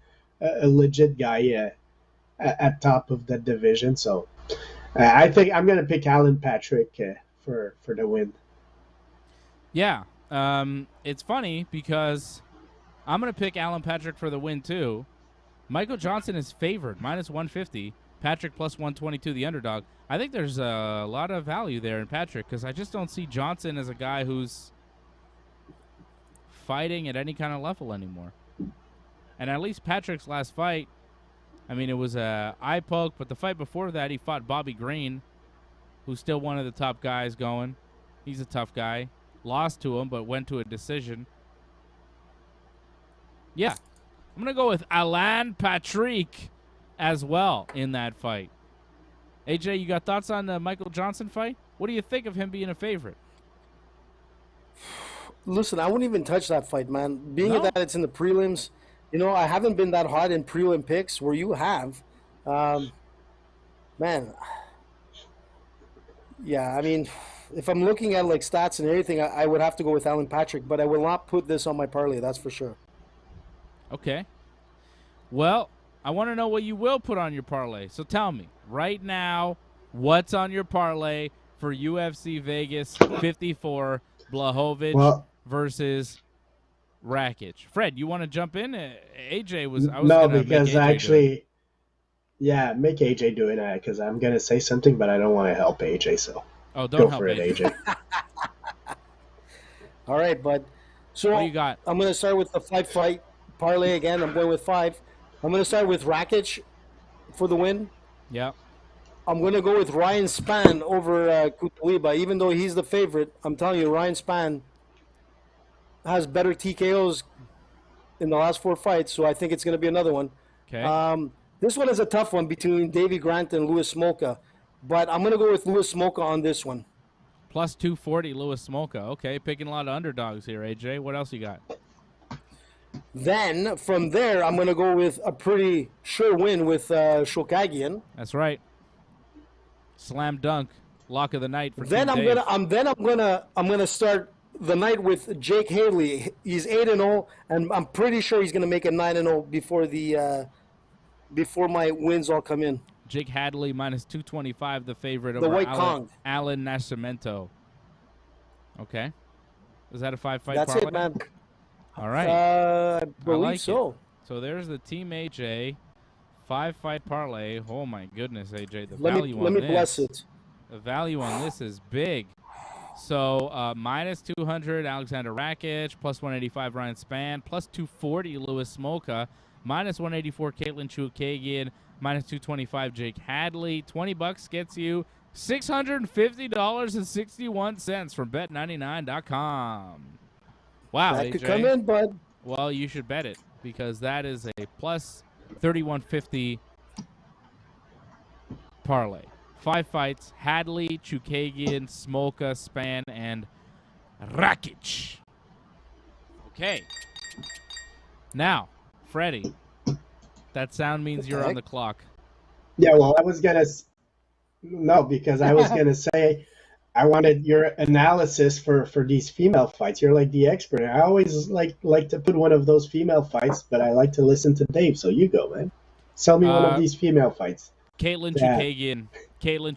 D: legit guy at top of the division. So I think I'm going to pick Alan Patrick for the win.
A: Yeah, it's funny because I'm going to pick Alan Patrick for the win too. Michael Johnson is favored, minus 150. Patrick plus 122, the underdog. I think there's a lot of value there in Patrick because I just don't see Johnson as a guy who's fighting at any kind of level anymore. And at least Patrick's last fight, I mean, it was a eye poke, but the fight before that, he fought Bobby Green, who's still one of the top guys going. He's a tough guy. Lost to him, but went to a decision. Yeah. I'm going to go with Alan Patrick as well in that fight. AJ, you got thoughts on the Michael Johnson fight? What do you think of him being a favorite?
C: Listen, I wouldn't even touch that fight, man. Being that it's in the prelims, you know, I haven't been that hot in prelim picks where you have. Man, yeah, I mean, if I'm looking at, like, stats and everything, I would have to go with Alan Patrick, but I will not put this on my parlay, that's for sure.
A: Okay. Well, I want to know what you will put on your parlay. So tell me, right now, what's on your parlay for UFC Vegas 54 Blachowicz versus Rakic? Fred, you want to jump in? AJ was...
D: No, because actually... Yeah, make AJ do it because I'm going to say something, but I don't want to help AJ, so...
A: Oh, don't help
D: AJ.
C: All right, bud. So
A: what you got?
C: I'm going to start with the fight parlay again. I'm going with 5. I'm going to start with Rakic for the win.
A: Yeah.
C: I'm going to go with Ryan Spann over Cutelaba. Even though he's the favorite, I'm telling you, Ryan Spann has better TKOs in the last 4 fights, so I think it's going to be another one.
A: Okay.
C: This one is a tough one between Davy Grant and Louis Smolka, but I'm going to go with Louis Smolka on this one.
A: Plus 240, Louis Smolka. Okay, picking a lot of underdogs here, AJ. What else you got?
C: Then, from there, I'm going to go with a pretty sure win with Chookagian.
A: That's right. Slam dunk. Lock of the night for
C: Then
A: Team
C: I'm
A: Dave.
C: gonna start the night with Jake Haley. He's 8-0, and I'm pretty sure he's gonna make it 9-0 before my wins all come in.
A: Jake Hadley minus 225, the favorite
C: The
A: over
C: White Kong.
A: Alan Nascimento. Okay. Is that a 5-fight
C: That's
A: parlay?
C: it, man.
A: All right.
C: I believe
A: like
C: so.
A: So there's the Team AJ 5-fight parlay. Oh, my goodness, AJ. The
C: Let
A: value
C: me
A: on this.
C: bless it.
A: The value on this is big. So minus 200, Aleksandr Rakic, plus 185, Ryan Spann, plus 240, Louis Smolka, minus 184, Katlyn Chookagian, minus 225, Jake Hadley. $20 gets you $650.61 from Bet99.com. Wow,
C: That
A: AJ.
C: could come in, bud.
A: Well, you should bet it because that is a plus 3150 parlay. 5 fights: Hadley, Chookagian, Smolka, Spann, and Rakic. Okay. Now, Freddie, that sound means you're on the clock.
D: Yeah, well, I was gonna no, because I was gonna say I wanted your analysis for these female fights. You're like the expert. I always like to put one of those female fights, but I like to listen to Dave. So you go, man. Tell me one of these female fights.
A: Katlyn Chookagian, Katlyn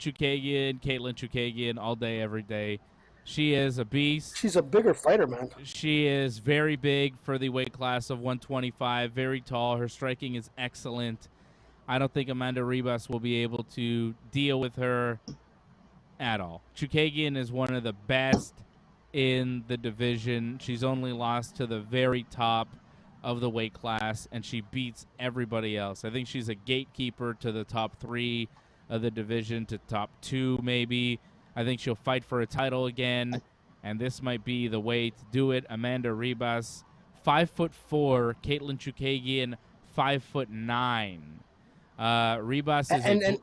A: Chookagian, all day, every day. She is a beast.
C: She's a bigger fighter, man.
A: She is very big for the weight class of 125, very tall. Her striking is excellent. I don't think Amanda Ribas will be able to deal with her at all. Chookagian is one of the best in the division. She's only lost to the very top of the weight class, and she beats everybody else. I think she's a gatekeeper to the top 3 of the division, to top 2 maybe. I think she'll fight for a title again, and this might be the way to do it. Amanda Ribas, 5'4", Katlyn Chookagian, 5'9". Ribas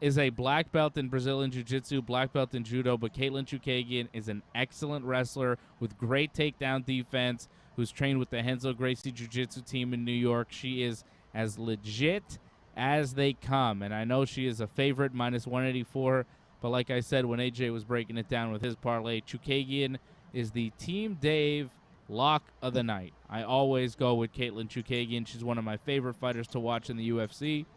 A: is a black belt in Brazilian Jiu-Jitsu, black belt in Judo, but Katlyn Chookagian is an excellent wrestler with great takedown defense, who's trained with the Renzo Gracie Jiu-Jitsu team in New York. She is as legit as they come, and I know she is a favorite, minus 184, but like I said when AJ was breaking it down with his parlay, Chookagian is the Team Dave lock of the night. I always go with Katlyn Chookagian. She's one of my favorite fighters to watch in the UFC.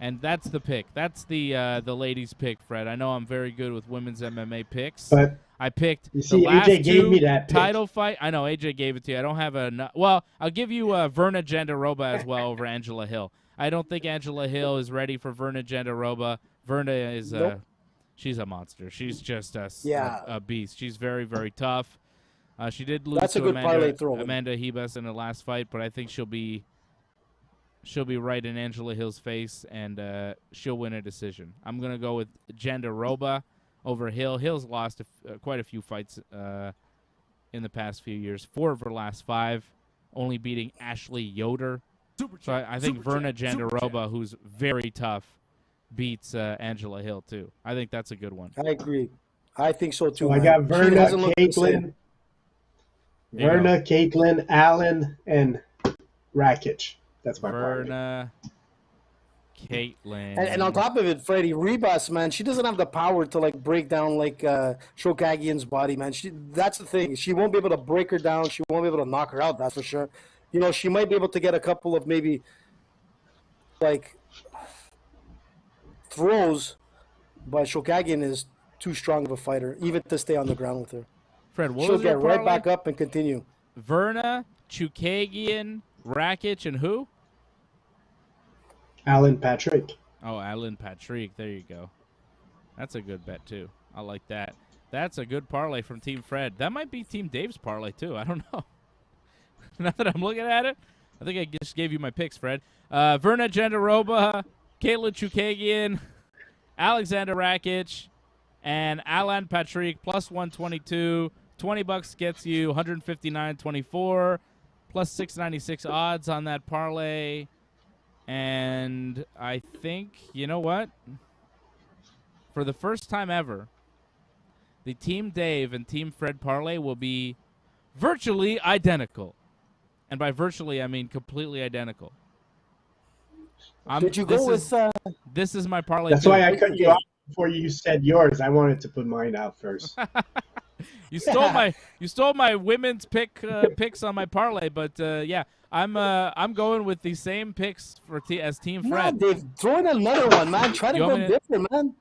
A: And that's the pick. That's the ladies' pick, Fred. I know I'm very good with women's MMA picks.
D: But
A: I picked
D: you see,
A: the last
D: AJ gave
A: 2
D: me that pick.
A: title fight. I know AJ gave it to you. I don't have a well. I'll give you Verna Jandiroba as well over Angela Hill. I don't think Angela Hill is ready for Verna Jandiroba. Verna is she's a monster. She's just a beast. She's very, very tough. She did lose
C: That's a
A: to
C: good parlay throw.
A: Amanda Ribas in the last fight, but I think she'll be right in Angela Hill's face, and she'll win a decision. I'm going to go with Jandiroba over Hill. Hill's lost quite a few fights in the past few years. 4 of her last 5, only beating Ashley Yoder. So I think Verna Jandiroba, who's very tough, beats Angela Hill, too. I think that's a good one.
C: I agree. I think so, too.
D: So I got Verna, Katlyn, Allen, and Rakic. That's my
A: Verna, Katlyn.
C: And on top of it, Freddie, Ribas, man, she doesn't have the power to like break down like Chookagian's body, man. That's the thing. She won't be able to break her down. She won't be able to knock her out. That's for sure. You know, she might be able to get a couple of maybe like throws, but Chookagian is too strong of a fighter, even to stay on the ground with her.
A: Fred, what
C: She'll
A: was your
C: get right
A: parlay?
C: back up and continue.
A: Verna, Chookagian, Rakic, and who?
D: Alan Patrick.
A: Oh, Alan Patrick. There you go. That's a good bet, too. I like that. That's a good parlay from Team Fred. That might be Team Dave's parlay, too. I don't know. Now that I'm looking at it, I think I just gave you my picks, Fred. Verna Jandiroba, Katlyn Chookagian, Aleksandr Rakic, and Alan Patrick, plus 122. $20 gets you 159.24, plus 696 odds on that parlay. And I think, you know what? For the first time ever, the Team Dave and Team Fred parlay will be virtually identical. And by virtually, I mean completely identical.
C: Did you go with...
A: This is my parlay.
D: That's why I cut you off before you said yours. I wanted to put mine out first.
A: You stole my women's picks on my parlay, but yeah, I'm going with the same picks as Team Fred.
C: Dave, throw in another one, man. Try to go different, man.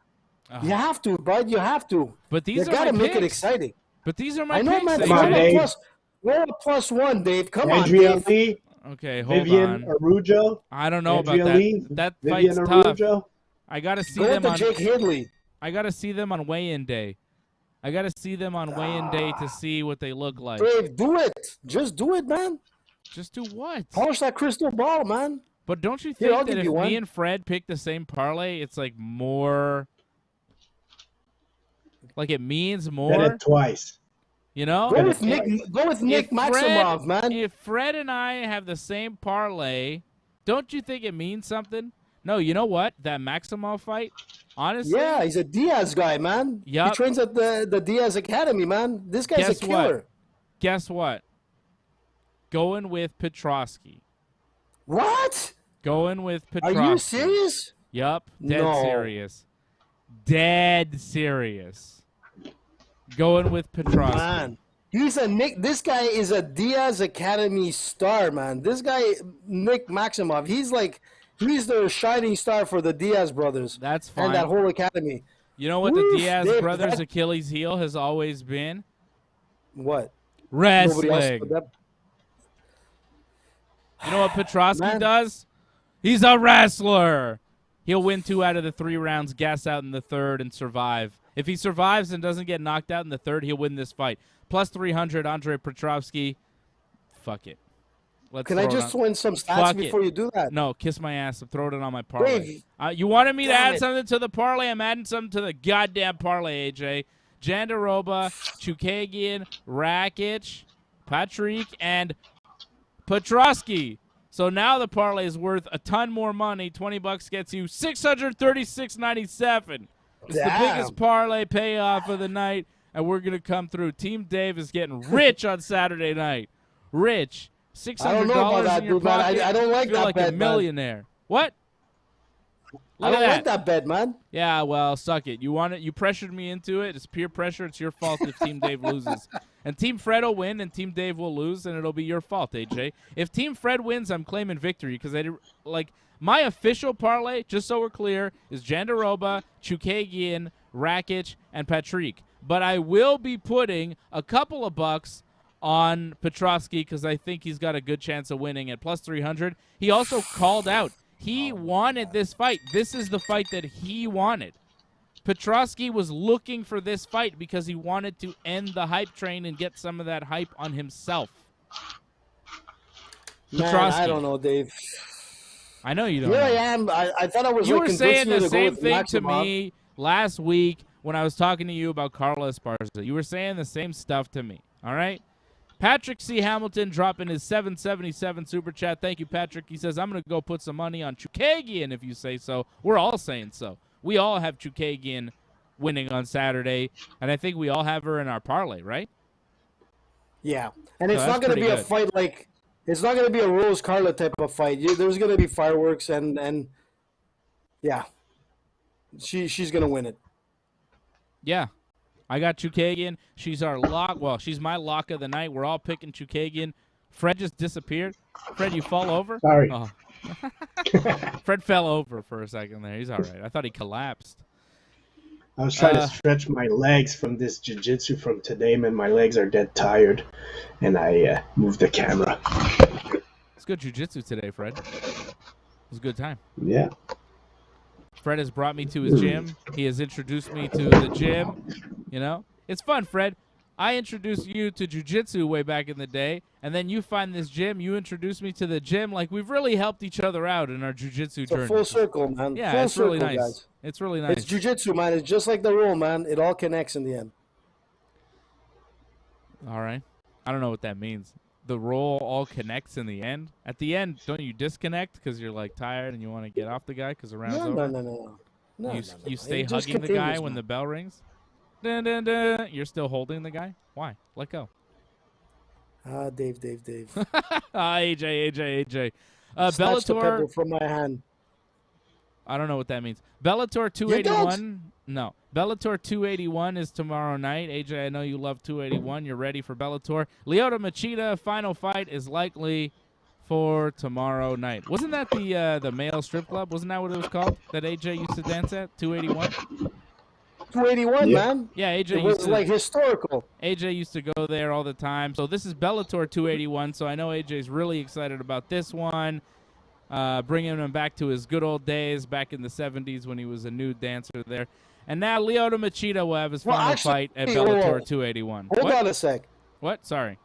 C: You have to, bud. You have to.
A: But these
C: you
A: are
C: gotta
A: my
C: make
A: picks.
C: it exciting.
A: But these are my
C: picks. I know,
A: picks.
C: man.
D: Come on, Dave.
C: We're a +1, Dave. Come
D: Andrea
C: on, Dave.
D: Lee.
A: Okay, hold
D: Vivian
A: on.
D: Arujo.
A: I don't know
D: Andrea
A: about that.
D: Lee,
A: That
D: Vivian
A: fight's
D: Arujo.
A: tough. I gotta see
C: Go
A: them
C: with
A: on
C: Jake Hidley.
A: I gotta see them on weigh-in day. I gotta see them on weigh-in day to see what they look like.
C: Dave, do it. Just do it, man.
A: Just do what?
C: Polish that crystal ball, man.
A: But don't you think
C: I'll
A: that
C: give
A: if
C: you one.
A: me and Fred pick the same parlay, it's like more, like it means more?
D: Bet it twice.
A: You know?
C: Go with Nick Maximov, man.
A: If Fred and I have the same parlay, don't you think it means something? No, you know what? That Maximov fight, honestly.
C: Yeah, he's a Diaz guy, man.
A: Yep.
C: He trains at the Diaz Academy, man. This guy's
A: Guess
C: a killer.
A: Guess what? Going with Petrosky.
C: What?
A: Going with Petrosky.
C: Are you serious?
A: Yup. Dead
C: No.
A: serious. Dead serious. Going with Petrosky.
C: Man, this guy is a Diaz Academy star, man. This guy, Nick Maximov, he's the shining star for the Diaz brothers.
A: That's fine.
C: And that whole academy.
A: You know what
C: Woof,
A: the Diaz
C: Dave,
A: brothers' Achilles heel has always been?
C: What?
A: Wrestling.
C: Nobody else put that-
A: You know what Petrosky
C: Man.
A: does? He's a wrestler. He'll win 2 out of the 3 rounds, gas out in the 3rd, and survive. If he survives and doesn't get knocked out in the 3rd, he'll win this fight. Plus 300, Andre Petrovsky. Fuck it.
C: Can I just throw in some stats before you do that?
A: No, kiss my ass. I'm throwing it on my parlay.
C: Dave,
A: You wanted me to
C: damn
A: add
C: it.
A: something to the parlay? I'm adding something to the goddamn parlay, AJ. Jandaroba, Chookagian, Rakić, Patrick, and Petrosky. So now the parlay is worth a ton more money. $20 gets you $636.97. It's the biggest parlay payoff of the night, and we're going to come through. Team Dave is getting rich on Saturday night. Rich. $600
C: I don't know about that,
A: in your
C: dude, man.
A: pocket.
C: I don't like
A: Feel
C: that
A: like
C: bet,
A: a millionaire. What?
C: I don't like that bet, man.
A: Yeah, well, suck it. You want it? You pressured me into it. It's peer pressure. It's your fault if Team Dave loses. And Team Fred will win, and Team Dave will lose, and it'll be your fault, AJ. If Team Fred wins, I'm claiming victory because my official parlay, just so we're clear, is Jandaroba, Chookagian, Rakić, and Patrick. But I will be putting a couple of bucks on Petrosky because I think he's got a good chance of winning at plus 300. He also called out. He wanted this fight. This is the fight that he wanted. Petrosky was looking for this fight because he wanted to end the hype train and get some of that hype on himself.
C: Man,
A: Petrosky.
C: I don't know, Dave.
A: I know you don't
C: Here
A: know.
C: I am. I thought I was
A: You
C: like
A: were saying
C: convincing you
A: the
C: to go
A: same
C: with
A: thing to
C: Maximov.
A: me last week when I was talking to you about Carla Esparza. You were saying the same stuff to me, all right? Patrick C. Hamilton dropping his 777 super chat. Thank you, Patrick. He says, I'm going to go put some money on Chookagian if you say so. We're all saying so. We all have Chookagian winning on Saturday, and I think we all have her in our parlay, right?
C: Yeah, and
A: So
C: it's
A: that's
C: not going to
A: pretty
C: be a
A: good.
C: fight like it's not going to be a Rose Carla type of fight. There's going to be fireworks and yeah, she's going to win it.
A: Yeah. I got Chookagian. She's our lock. Well, she's my lock of the night. We're all picking Chookagian. Fred just disappeared. Fred, you fall over?
D: Sorry.
A: Oh. Fred fell over for a second there. He's all right. I thought he collapsed.
D: I was trying to stretch my legs from this jiu-jitsu from today, man. My legs are dead tired, and I moved the camera.
A: It's good jiu-jitsu today, Fred. It was a good time.
D: Yeah.
A: Fred has brought me to his gym. He has introduced me to the gym. You know? It's fun, Fred. I introduced you to jiu-jitsu way back in the day, and then you find this gym. You introduced me to the gym. Like, we've really helped each other out in our jiu-jitsu
C: It's a
A: journey.
C: full circle, man.
A: Yeah,
C: full
A: it's really
C: circle,
A: nice.
C: guys.
A: It's really nice.
C: It's jiu-jitsu, man. It's just like the rule, man. It all connects in the end.
A: All right. I don't know what that means. the role all connects in the end? At the end, don't you disconnect because you're like tired and you want to get off the guy because the round's over?
C: No.
A: You stay
C: It just
A: hugging the guy
C: continues,
A: when
C: man.
A: the bell rings? Dun, dun, dun. You're still holding the guy? Why? Let go.
C: Dave.
A: AJ.
C: Snatch the
A: Bellator.
C: pebble from my hand.
A: I don't know what that means. Bellator 281. No. Bellator 281 is tomorrow night. AJ, I know you love 281. You're ready for Bellator. Lyoto Machida final fight is likely for tomorrow night. Wasn't that the male strip club? Wasn't that what it was called that AJ used to dance at? 281?
C: 281, man.
A: Yeah, AJ
C: It was
A: used to,
C: like historical.
A: AJ used to go there all the time. So this is Bellator 281. So I know AJ's really excited about this one. Bringing him back to his good old days back in the 70s when he was a nude dancer there. And now Lyoto Machida will have his final fight at Bellator 281.
C: Hold on a sec.
A: What? Sorry.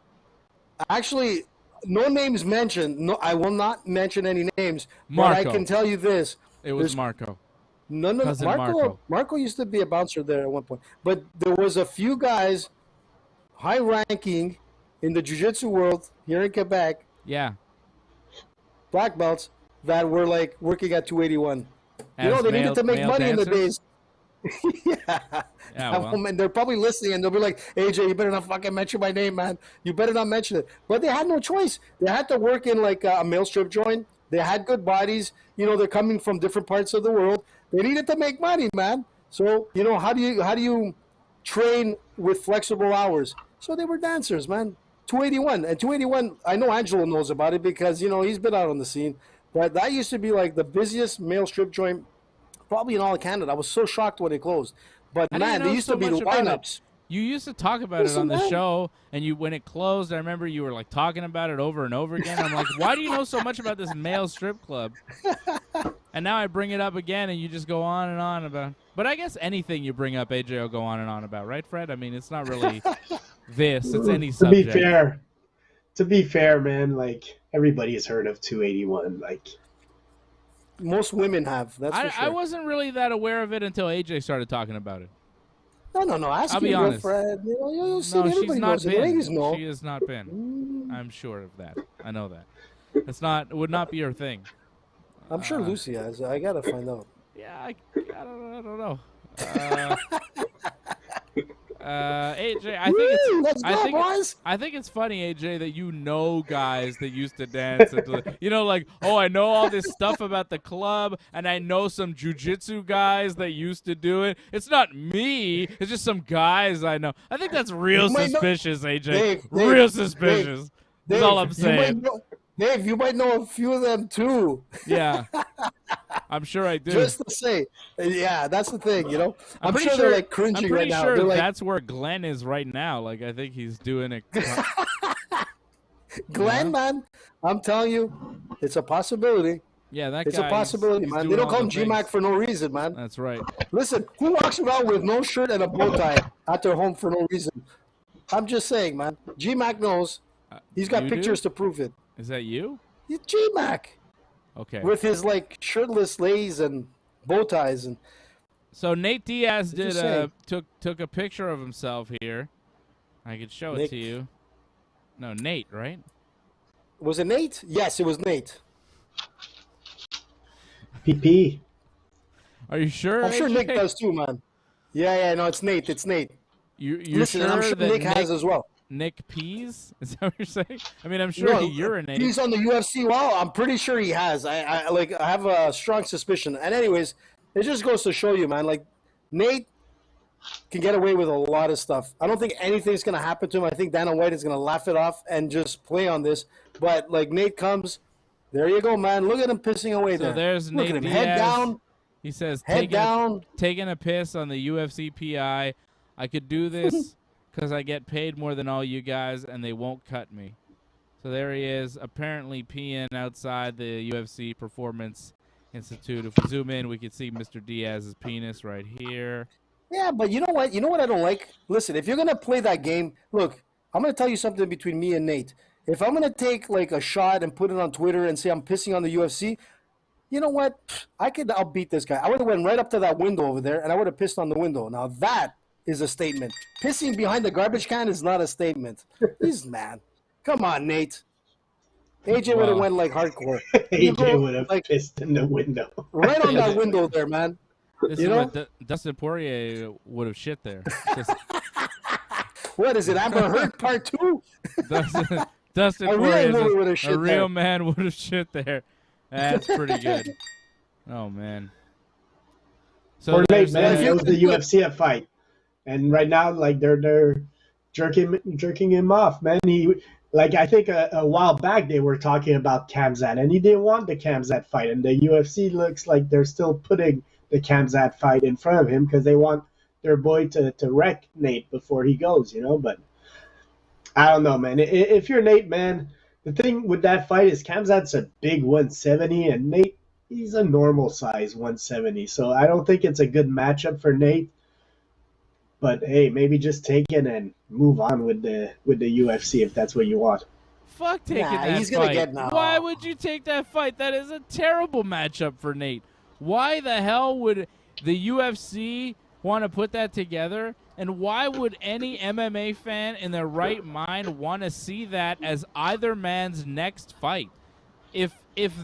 C: Actually, no names mentioned. No, I will not mention any names.
A: Marco.
C: But I can tell you this.
A: It was Marco.
C: No.
A: Cousin Marco.
C: Marco used to be a bouncer there at one point. But there was a few guys, high ranking in the jiu-jitsu world here in Quebec,
A: Yeah.
C: black belts, that were like working at 281. You know,
A: As
C: they needed to make
A: male
C: money in the
A: dancers?
C: days. Yeah.
A: well.
C: And they're probably listening and they'll be like, AJ, you better not fucking mention my name, man. You better not mention it. But they had no choice. They had to work in like a male strip joint. They had good bodies. You know, they're coming from different parts of the world. They needed to make money, man. So, you know, how do you train with flexible hours? So they were dancers, man. 281. And 281, I know Angelo knows about it because, you know, he's been out on the scene. But that used to be like the busiest male strip joint probably in all of Canada. I was so shocked when it closed. But,
A: I didn't
C: man,
A: know
C: there used
A: so
C: to be
A: much about it.
C: lineups.
A: You used to talk about it
C: Listen,
A: on the
C: man.
A: show, and when it closed, I remember you were like talking about it over and over again. I'm like, why do you know so much about this male strip club? And now I bring it up again, and you just go on and on about. But I guess anything you bring up, AJ will go on and on about, right, Fred? I mean, it's not really this; it's any subject.
D: To be fair, man, like everybody has heard of 281. Like
C: Most women have. That's for sure.
A: I wasn't really that aware of it until AJ started talking about it.
C: No. Ask
A: I'll be
C: your
A: honest.
C: girlfriend. You know, you'll see.
A: No, she's
C: Everybody
A: not
C: knows it. Ladies
A: been.
C: know.
A: She has not been. I'm sure of that. I know that. It would not be her thing.
C: I'm sure Lucy has. I gotta find out.
A: Yeah, I don't know. AJ, I think it's funny, AJ, that you know guys that used to dance. You know, like, oh, I know all this stuff about the club, and I know some jiu-jitsu guys that used to do it. It's not me. It's just some guys I know. I think that's real suspicious, AJ. Real suspicious. That's all I'm saying.
C: Dave, you might know a few of them too.
A: Yeah. I'm sure I do.
C: Just to say, yeah, that's the thing, you know. I'm
A: pretty
C: sure they're like cringing right now.
A: I'm pretty sure
C: They're
A: that's where Glenn is right now. Like, I think he's doing it.
C: Glenn, man, I'm telling you, it's a possibility.
A: Yeah,
C: it's a possibility, man. They don't call him GMAC for no reason, man.
A: That's right.
C: Listen, who walks around with no shirt and a bow tie at their home for no reason? I'm just saying, man. GMAC knows. He's got pictures to prove it.
A: Is that you?
C: He's GMAC.
A: Okay.
C: With his like shirtless lays and bow ties and.
A: So Nate Diaz took a picture of himself here. I could show it to you. No, Nate, right?
C: Was it Nate? Yes, it was Nate.
D: PP.
A: Are you sure?
C: I'm sure Nick does too, man. Yeah, no, it's Nate. It's Nate.
A: You're
C: Listen,
A: sure
C: I'm sure
A: that
C: Nick has as well.
A: Nick Peas? Is that what you're saying? I mean, I'm sure he urinates.
C: He's on the UFC wall. I'm pretty sure he has. I have a strong suspicion. And anyways, it just goes to show you, man. Like, Nate can get away with a lot of stuff. I don't think anything's going to happen to him. I think Dana White is going to laugh it off and just play on this. But, like, Nate comes. There you go, man. Look at him pissing away there.
A: So there's
C: Look
A: Nate
C: at him.
A: Diaz.
C: Head down.
A: He says,
C: Head down.
A: Taking a piss on the UFC PI. I could do this because I get paid more than all you guys, and they won't cut me. So there he is, apparently peeing outside the UFC Performance Institute. If we zoom in, we can see Mr. Diaz's penis right here.
C: Yeah, but you know what? You know what I don't like? Listen, if you're going to play that game, look, I'm going to tell you something between me and Nate. If I'm going to take like a shot and put it on Twitter and say I'm pissing on the UFC, you know what? I'll beat this guy. I would have went right up to that window over there, and I would have pissed on the window. Now that is a statement. Pissing behind the garbage can is not a statement. He's mad. Come on, Nate. AJ would have went like hardcore.
D: AJ would have pissed in the window.
C: Right on that window there, man.
A: This is what Dustin Poirier would have shit there.
C: What is it, Amber Heard Part 2?
A: Dustin Poirier, a real man would have shit there. That's pretty good. Oh, man. So
D: for Nate, man, it was the UFC fight. And right now, like, they're jerking him off, man. I think a while back they were talking about Khamzat, and he didn't want the Khamzat fight. And the UFC looks like they're still putting the Khamzat fight in front of him because they want their boy to wreck Nate before he goes, But I don't know, man. If you're Nate, man, the thing with that fight is Khamzat's a big 170, and Nate, he's a normal size 170. So I don't think it's a good matchup for Nate. But hey, maybe just take it and move on with the UFC if that's what you want.
A: Fuck taking that
C: he's
A: fight.
C: Gonna get now.
A: Why would you take that fight? That is a terrible matchup for Nate. Why the hell would the UFC want to put that together? And why would any MMA fan in their right mind want to see that as either man's next fight? If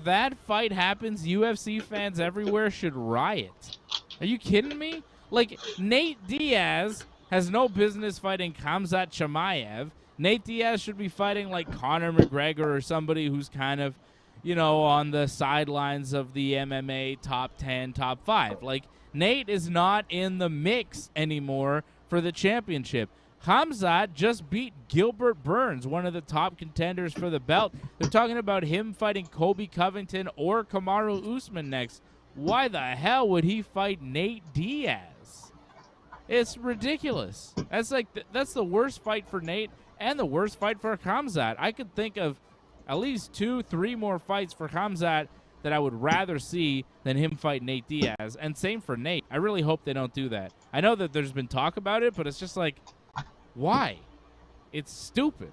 A: that fight happens, UFC fans everywhere should riot. Are you kidding me? Like, Nate Diaz has no business fighting Khamzat Chimaev. Nate Diaz should be fighting like Conor McGregor or somebody who's kind of, on the sidelines of the MMA top 10, top 5. Like, Nate is not in the mix anymore for the championship. Khamzat just beat Gilbert Burns, one of the top contenders for the belt. They're talking about him fighting Colby Covington or Kamaru Usman next. Why the hell would he fight Nate Diaz? It's ridiculous. That's the worst fight for Nate and the worst fight for Khamzat. I could think of at least 2-3 more fights for Khamzat that I would rather see than him fight Nate Diaz. And same for Nate. I really hope they don't do that. I know that there's been talk about it, but it's just like, why? It's stupid.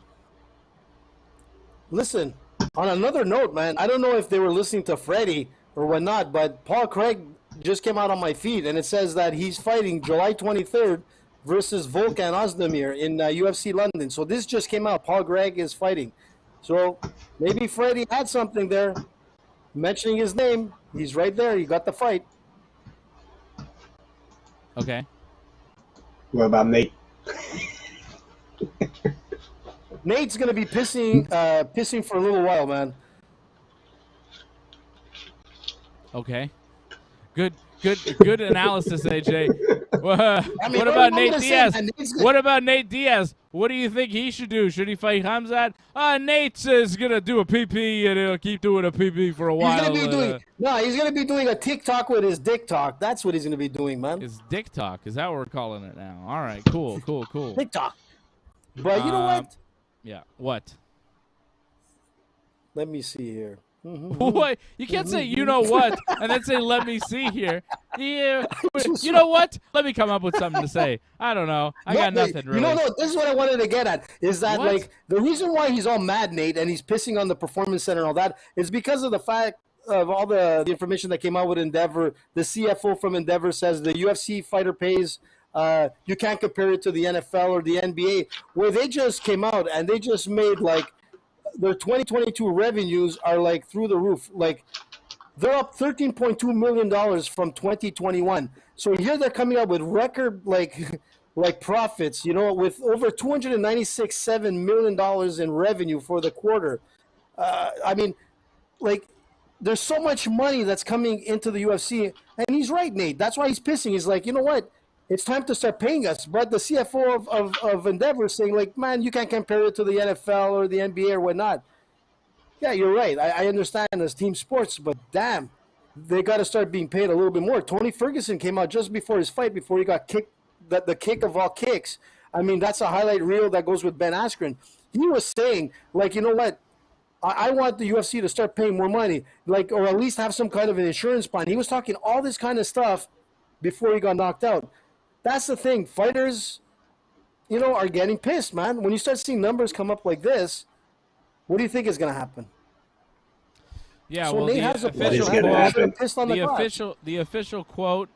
C: Listen, on another note, man, I don't know if they were listening to Freddie or whatnot, but Paul Craig just came out on my feed, and it says that he's fighting July 23rd versus Volkan Ozdemir in UFC London. So this just came out. Paul Craig is fighting. So maybe Freddie had something there. Mentioning his name, he's right there. He got the fight.
A: Okay.
D: What about Nate?
C: Nate's going to be pissing for a little while, man.
A: Okay. Good analysis, AJ. What about Nate Diaz? What about Nate Diaz? What do you think he should do? Should he fight Khamzat? Nate is going to do a PP, and he'll keep doing a PP for a while.
C: He's going to be doing a TikTok with his dick talk. That's what he's going to be doing, man.
A: His dick talk. Is that what we're calling it now? All right, cool.
C: TikTok. But you know what?
A: Yeah, what?
C: Let me see here.
A: What? You can't say you know what and then say let me see here. Yeah, you know what? Let me come up with something to say. I don't know. I got nothing really.
C: No, this is what I wanted to get at. Is that like the reason why he's all mad, Nate, and he's pissing on the Performance Center and all that is because of the fact of all the information that came out with Endeavor. The CFO from Endeavor says the UFC fighter pays. You can't compare it to the NFL or the NBA, where they just came out and they just made like their 2022 revenues are like through the roof. Like they're up $13.2 million from 2021. So here they're coming up with record like profits, with over $296.7 million in revenue for the quarter. I mean, like there's so much money that's coming into the UFC, and he's right, Nate. That's why he's pissing. He's like, you know what? It's time to start paying us. But the CFO of Endeavor is saying, like, man, you can't compare it to the NFL or the NBA or whatnot. Yeah, you're right. I understand as team sports, but damn, they got to start being paid a little bit more. Tony Ferguson came out just before his fight, before he got kicked, the kick of all kicks. I mean, that's a highlight reel that goes with Ben Askren. He was saying, like, you know what? I want the UFC to start paying more money, like, or at least have some kind of an insurance plan. He was talking all this kind of stuff before he got knocked out. That's the thing. Fighters, are getting pissed, man. When you start seeing numbers come up like this, what do you think is going to happen?
A: Yeah,
C: so
A: well,
C: Nate
A: the official quote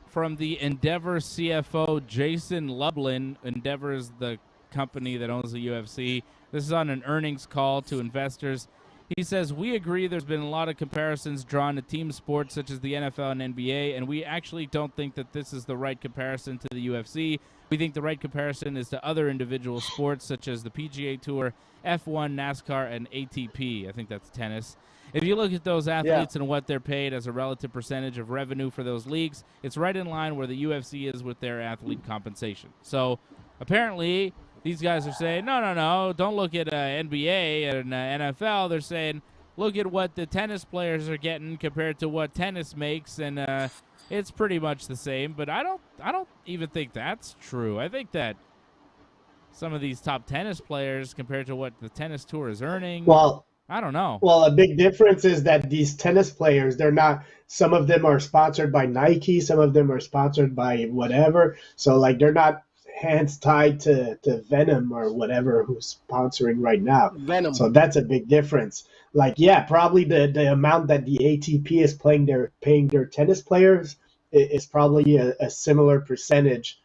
A: from the Endeavor CFO, Jason Lublin. Endeavor is the company that owns the UFC. This is on an earnings call to investors. He says, we agree there's been a lot of comparisons drawn to team sports such as the NFL and NBA, and we actually don't think that this is the right comparison to the UFC. We think the right comparison is to other individual sports such as the PGA Tour, F1, NASCAR, and ATP. I think that's tennis. If you look at those athletes and what they're paid as a relative percentage of revenue for those leagues, it's right in line where the UFC is with their athlete compensation. So apparently these guys are saying, no, don't look at NBA and NFL. They're saying, look at what the tennis players are getting compared to what tennis makes, and it's pretty much the same. But I don't even think that's true. I think that some of these top tennis players compared to what the tennis tour is earning,
D: Well,
A: I don't know.
D: Well, a big difference is that these tennis players, they're not, some of them are sponsored by Nike, some of them are sponsored by whatever. So, like, they're not hands tied to Venom or whatever who's sponsoring right now.
C: Venom.
D: So that's a big difference. Like, yeah, probably the amount that the ATP is paying their tennis players is probably a similar percentage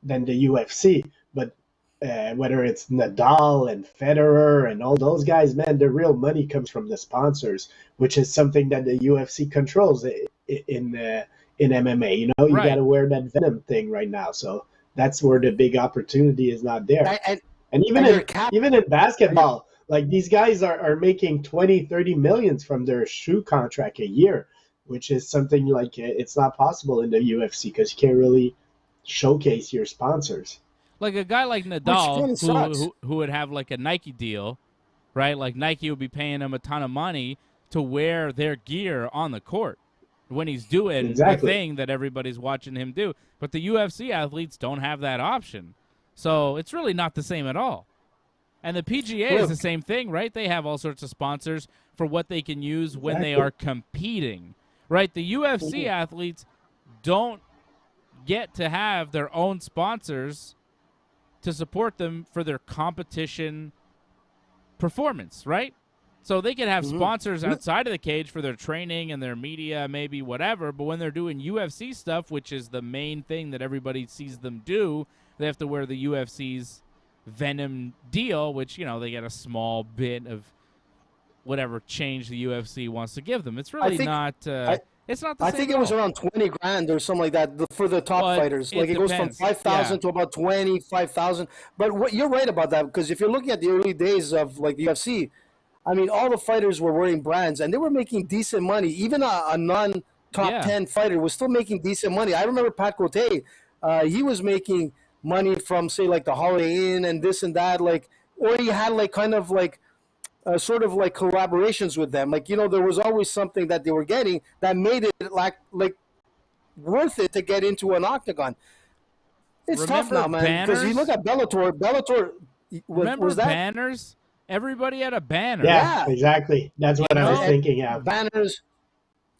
D: than the UFC. But whether it's Nadal and Federer and all those guys, man, the real money comes from the sponsors, which is something that the UFC controls in MMA. You know, you got to wear that Venom thing right now. So that's where the big opportunity is not there. And even in basketball, like these guys are making 20, 30 millions from their shoe contract a year, which is something like it's not possible in the UFC because you can't really showcase your sponsors.
A: Like a guy like Nadal, who would have like a Nike deal, right? Like Nike would be paying him a ton of money to wear their gear on the court when he's doing the thing that everybody's watching him do. But the UFC athletes don't have that option. So it's really not the same at all. And the PGA is the same thing, right? They have all sorts of sponsors for what they can use when they are competing, right? The UFC athletes don't get to have their own sponsors to support them for their competition performance, right? So they could have sponsors outside of the cage for their training and their media, maybe whatever, but when they're doing UFC stuff, which is the main thing that everybody sees them do, they have to wear the UFC's Venom deal, which, you know, they get a small bit of whatever change the UFC wants to give them. It's really not... It's not the same.
C: I think it was around 20 grand or something like that for the top fighters. Like it goes from 5,000 to about 25,000. But you're right about that, because if you're looking at the early days of like the UFC, I mean, all the fighters were wearing brands and they were making decent money. Even a non-top 10 fighter was still making decent money. I remember Pat Cote, he was making money from, say, like the Holiday Inn and this and that, like, or he had like kind of like sort of like collaborations with them. Like, you know, there was always something that they were getting that made it like worth it to get into an octagon. It's tough now, man, because you look at Bellator
A: was that banners? Everybody had a banner.
D: Yeah, exactly. That's what I was thinking of.
C: Banners.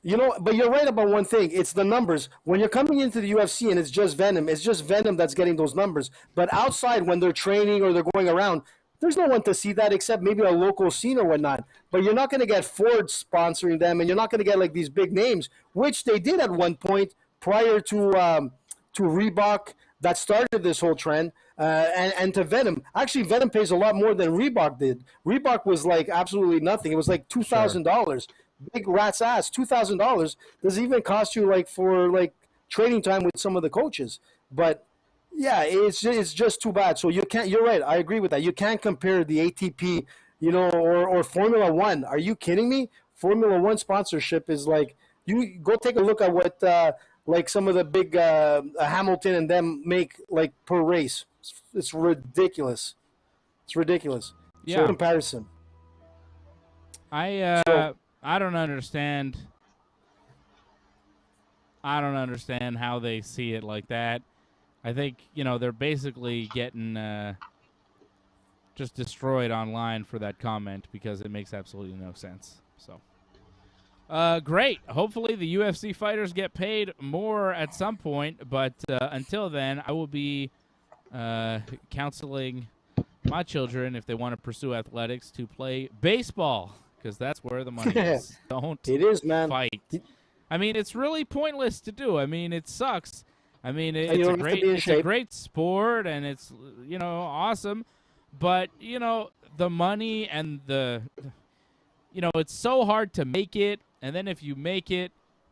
C: You know, but you're right about one thing. It's the numbers. When you're coming into the UFC and it's just Venom that's getting those numbers. But outside, when they're training or they're going around, there's no one to see that except maybe a local scene or whatnot. But you're not going to get Ford sponsoring them, and you're not going to get like these big names, which they did at one point prior to Reebok that started this whole trend, and to Venom. Actually, Venom pays a lot more than Reebok did. Reebok was like absolutely nothing. It was like $2,000. Big rat's ass. $2,000 does even cost you like for like training time with some of the coaches. But yeah, it's just too bad. So you can't. You're right. I agree with that. You can't compare the ATP, you know, or Formula One. Are you kidding me? Formula One sponsorship is like, you go take a look at what like some of the big Hamilton and them make like per race. It's ridiculous. It's ridiculous.
A: Yeah.
C: So comparison.
A: I don't understand. I don't understand how they see it like that. I think, you know, they're basically getting just destroyed online for that comment because it makes absolutely no sense. So, great. Hopefully the UFC fighters get paid more at some point, but until then, I will be counseling my children, if they want to pursue athletics, to play baseball, because that's where the money is. Don't
C: it is, man.
A: Fight. I mean, it's really pointless to do. I mean, it sucks I mean,
C: you
A: it's
C: don't have to be in
A: a
C: shape.
A: great sport, and it's awesome. But the money and it's so hard to make it. And then if you make it,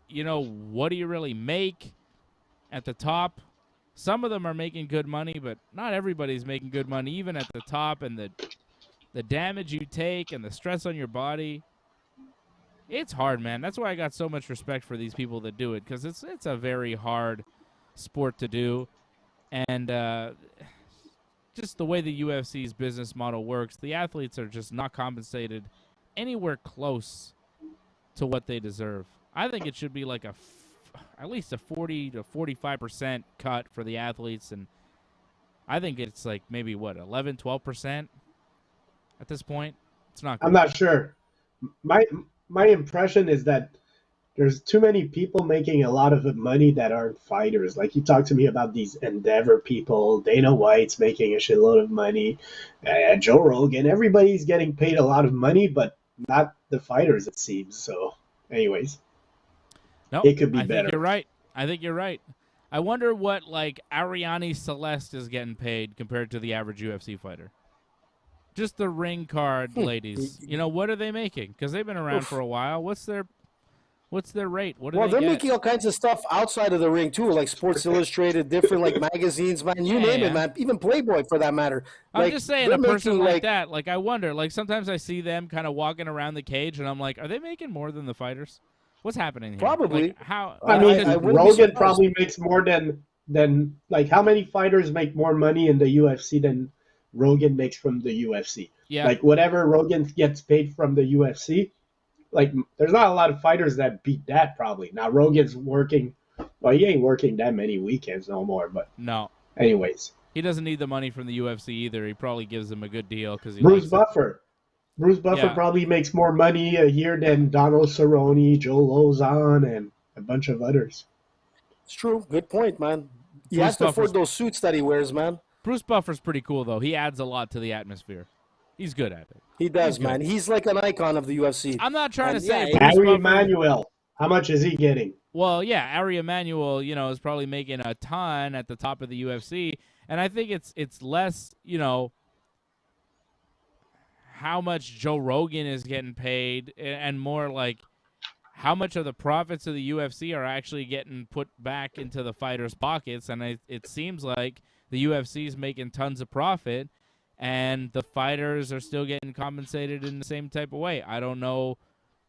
A: what do you really make at the top? Some of them are making good money, but not everybody's making good money, even at the top. And the damage you take and the stress on your body, it's hard, man. That's why I got so much respect for these people that do it, because it's a very hard sport to do. And just the way the UFC's business model works, the athletes are just not compensated anywhere close to what they deserve. I think it should be like at least a 40 to 45% cut for the athletes, and I think it's like maybe 11, 12% at this point. It's not good.
D: I'm not sure. My impression is that there's too many people making a lot of money that aren't fighters. Like, you talk to me about these Endeavor people, Dana White's making a shitload of money, Joe Rogan, everybody's getting paid a lot of money, but not the fighters, it seems. So, anyways, it could be better.
A: I think you're right. I wonder what, like, Ariane Celeste is getting paid compared to the average UFC fighter. Just the ring card ladies. What are they making? Because they've been around for a while. What's their rate? What do they
C: they're
A: get?
C: making all kinds of stuff outside of the ring too, like Sports Illustrated, different like magazines, man. You name it, man. Even Playboy, for that matter.
A: I'm just saying, a person like that. Like, I wonder. Like, sometimes I see them kind of walking around the cage, and I'm like, are they making more than the fighters? What's happening here?
C: Probably.
A: Like, how?
D: I mean, Rogan probably makes more than like, how many fighters make more money in the UFC than Rogan makes from the UFC?
A: Yeah.
D: Like, whatever Rogan gets paid from the UFC, like, there's not a lot of fighters that beat that, probably. Now, Rogan's working, well, he ain't working that many weekends no more, but
A: no.
D: Anyways.
A: He doesn't need the money from the UFC either. He probably gives them a good deal because he
D: Bruce Buffer. Bruce Buffer probably makes more money a year than Donald Cerrone, Joe Lozon, and a bunch of others.
C: It's true. Good point, man. He has to afford those suits that he wears, man.
A: Bruce Buffer's pretty cool, though. He adds a lot to the atmosphere. He's good at it.
C: He does, man. He's like an icon of the UFC.
A: I'm not trying to say
D: Ari Emanuel. How much is he getting?
A: Well, yeah, Ari Emanuel, is probably making a ton at the top of the UFC, and I think it's less, how much Joe Rogan is getting paid, and more like how much of the profits of the UFC are actually getting put back into the fighters' pockets. And it seems like the UFC is making tons of profit, and the fighters are still getting compensated in the same type of way. I don't know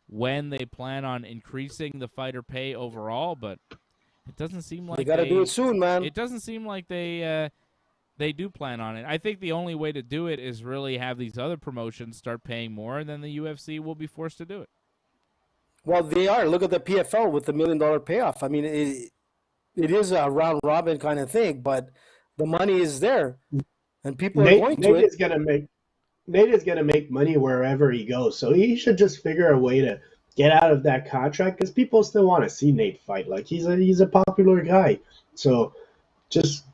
A: when they plan on increasing the fighter pay overall, but it doesn't seem like
C: they got to do it soon, man.
A: It doesn't seem like they do plan on it. I think the only way to do it is really have these other promotions start paying more, and then the UFC will be forced to do it.
C: Well, they are. Look at the PFL with the $1 million payoff. I mean, it is a round robin kind of thing, but the money is there, and people are going to it.
D: Nate is gonna make money wherever he goes, so he should just figure a way to get out of that contract, because people still want to see Nate fight. Like, he's a popular guy, so just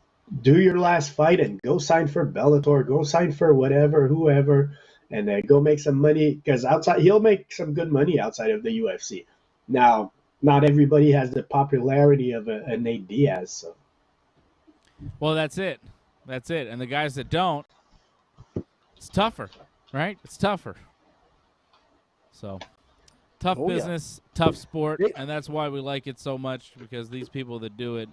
D: do your last fight and go sign for Bellator, go sign for whoever, and then go make some money, because he'll make some good money outside of the UFC. Now, not everybody has the popularity of a Nate Diaz. So.
A: Well, that's it. And the guys that don't, it's tougher, right? It's tougher. So, tough business, tough sport, and that's why we like it so much, because these people that do it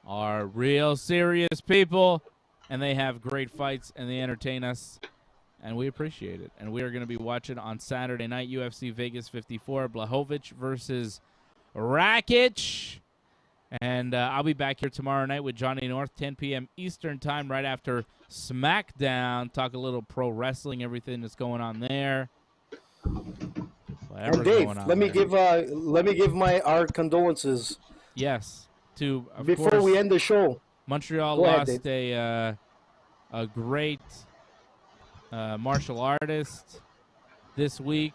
A: are real serious people, and they have great fights, and they entertain us, and we appreciate it. And we are going to be watching on Saturday night UFC Vegas 54, Blachowicz versus Rakić. And I'll be back here tomorrow night with Johnny North, 10 p.m. Eastern time, right after SmackDown. Talk a little pro wrestling, everything that's going on there.
C: And Dave, let me give our condolences.
A: Yes, to
C: before we end the show.
A: Montreal lost a great martial artist this week,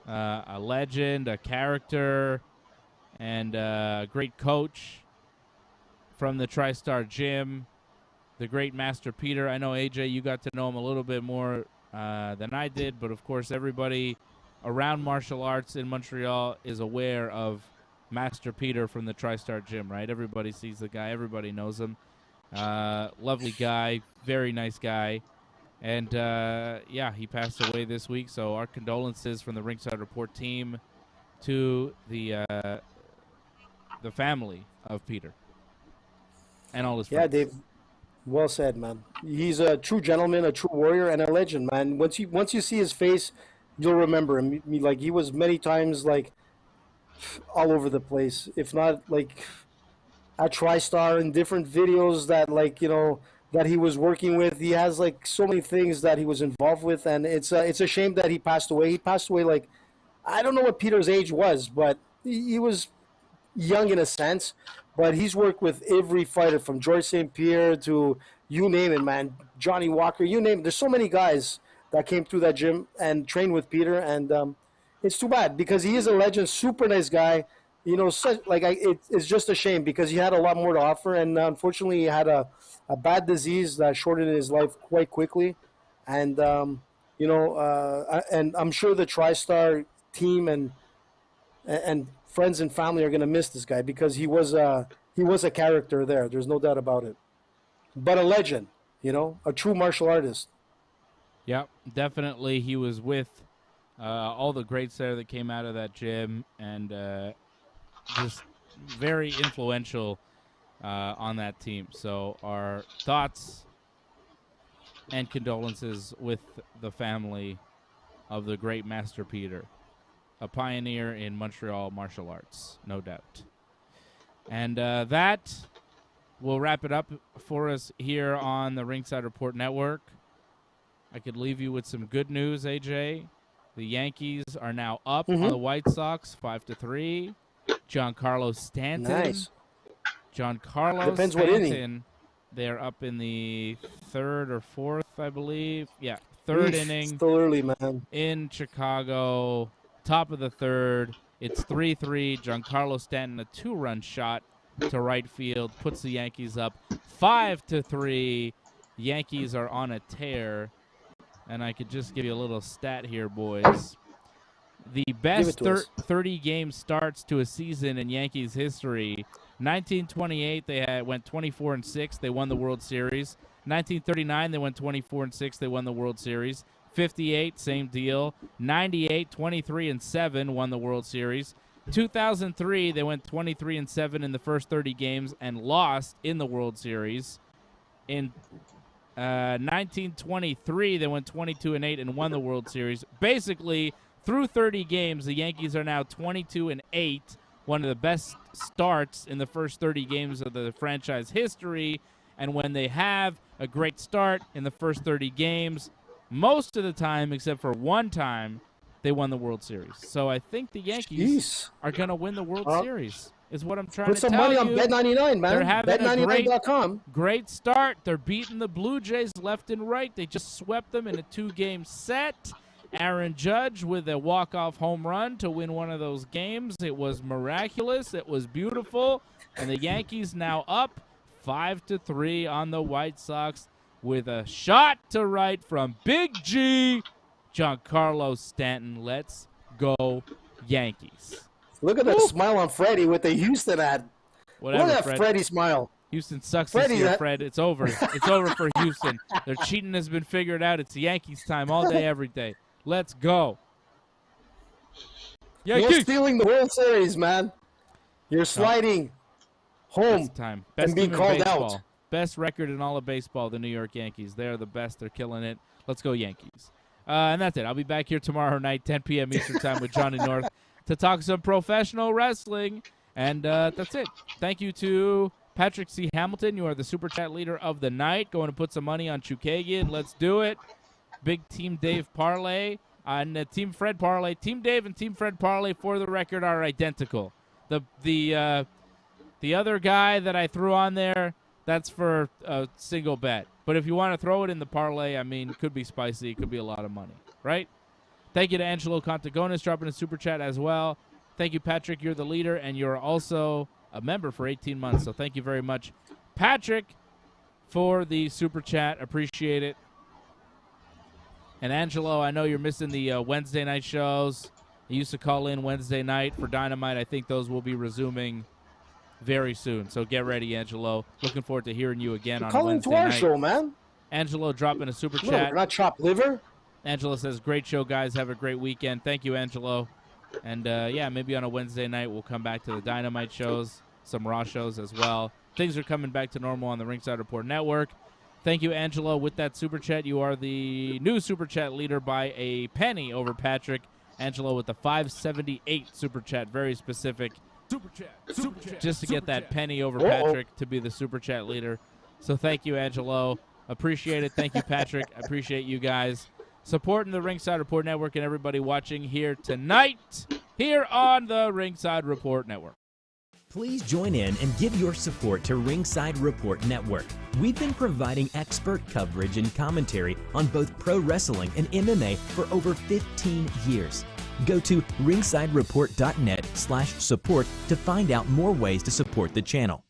A: a legend, a character, and a great coach from the TriStar Gym, the great Master Peter. I know, AJ, you got to know him a little bit more than I did, but of course everybody around martial arts in Montreal is aware of Master Peter from the TriStar Gym, right? Everybody sees the guy. Everybody knows him. Lovely guy. Very nice guy. And, yeah, he passed away this week. So our condolences from the Ringside Report team to the family of Peter and all his friends.
C: Yeah, Dave. Well said, man. He's a true gentleman, a true warrior, and a legend, man. Once you see his face, you'll remember him. Like, he was many times, like, all over the place. If not, like, at TriStar in different videos that, like, you know, that he was working with. He has, like, so many things that he was involved with, and it's a shame that he passed away. He passed away, like, I don't know what Peter's age was, but he was young in a sense. But he's worked with every fighter from George St. Pierre to you name it, man. Johnny Walker, you name it. There's so many guys that came through that gym and trained with Peter, and it's too bad because he is a legend, super nice guy. You know, it's just a shame because he had a lot more to offer, and unfortunately he had a bad disease that shortened his life quite quickly. And, you know, and I'm sure the TriStar team and friends and family are going to miss this guy because he was a character there. There's no doubt about it. But a legend, you know, a true martial artist.
A: Yeah, definitely. He was with all the greats there that came out of that gym, and just very influential on that team. So our thoughts and condolences with the family of the great Master Peter, a pioneer in Montreal martial arts, no doubt. And that will wrap it up for us here on the Ringside Report Network. I could leave you with some good news, AJ. The Yankees are now up on the White Sox 5-3. Giancarlo Stanton.
C: Nice.
A: Giancarlo
C: Depends what inning.
A: Stanton. They're up in the third or fourth, I believe. Yeah, third inning.
C: Still early, man.
A: In Chicago, top of the third. It's 3-3. Giancarlo Stanton, a 2-run shot to right field, puts the Yankees up 5-3. Yankees are on a tear. And I could just give you a little stat here, boys. The best 30-game starts to a season in Yankees history. 1928, they went 24-6. They won the World Series. 1939, they went 24-6. They won the World Series. 58, same deal. 98, 23-7, won the World Series. 2003, they went 23-7 in the first 30 games and lost in the World Series. In 1923, they went 22-8 and won the World Series. Basically, through 30 games, the Yankees are now 22-8, one of the best starts in the first 30 games of the franchise history. And when they have a great start in the first 30 games, most of the time, except for one time, they won the World Series. So I think the Yankees are going to win the World Series. Is what I'm trying to tell you.
C: Put some money on Bet99, man.
A: They're having
C: Bet99.com.
A: Great start. They're beating the Blue Jays left and right. They just swept them in a 2-game set. Aaron Judge with a walk-off home run to win one of those games. It was miraculous. It was beautiful. And the Yankees now up 5-3 on the White Sox with a shot to right from Big G, Giancarlo Stanton. Let's go, Yankees.
C: Look at that smile on Freddie with the Houston ad.
A: Whatever,
C: Look at that Freddie smile.
A: Houston sucks this year, Fred. It's over. It's over for Houston. Their cheating has been figured out. It's Yankees time all day, every day. Let's go.
C: Yankees. You're stealing the World Series, man. You're sliding home
A: time. Best
C: and being called out.
A: Best record in all of baseball, the New York Yankees. They're the best. They're killing it. Let's go, Yankees. And that's it. I'll be back here tomorrow night, 10 p.m. Eastern time with Johnny North to talk some professional wrestling. And that's it. Thank you to Patrick C. Hamilton. You are the Super Chat leader of the night. Going to put some money on Chookagian. Let's do it. Big Team Dave Parlay and Team Fred Parlay. Team Dave and Team Fred Parlay, for the record, are identical. The other guy that I threw on there, that's for a single bet. But if you want to throw it in the parlay, I mean, it could be spicy. It could be a lot of money, right? Thank you to Angelo Contagonis dropping a Super Chat as well. Thank you, Patrick. You're the leader, and you're also a member for 18 months. So thank you very much, Patrick, for the Super Chat. Appreciate it. And Angelo, I know you're missing the Wednesday night shows. He used to call in Wednesday night for Dynamite. I think those will be resuming very soon. So get ready, Angelo. Looking forward to hearing you again on Wednesday night.
C: Calling to our show, man.
A: Angelo dropping a super
C: No,
A: chat.
C: we're not chopped liver.
A: Angelo says, great show, guys. Have a great weekend. Thank you, Angelo. And, yeah, maybe on a Wednesday night we'll come back to the Dynamite shows, some Raw shows as well. Things are coming back to normal on the Ringside Report Network. Thank you, Angelo, with that super chat. You are the new super chat leader by a penny over Patrick. Angelo with the 578 super chat, very specific. Super chat. Just to get that penny over Patrick to be the super chat leader. So thank you, Angelo. Appreciate it. Thank you, Patrick. Appreciate you guys supporting the Ringside Report Network and everybody watching here tonight here on the Ringside Report Network.
E: Please join in and give your support to Ringside Report Network. We've been providing expert coverage and commentary on both pro wrestling and MMA for over 15 years. Go to ringsidereport.net/support to find out more ways to support the channel.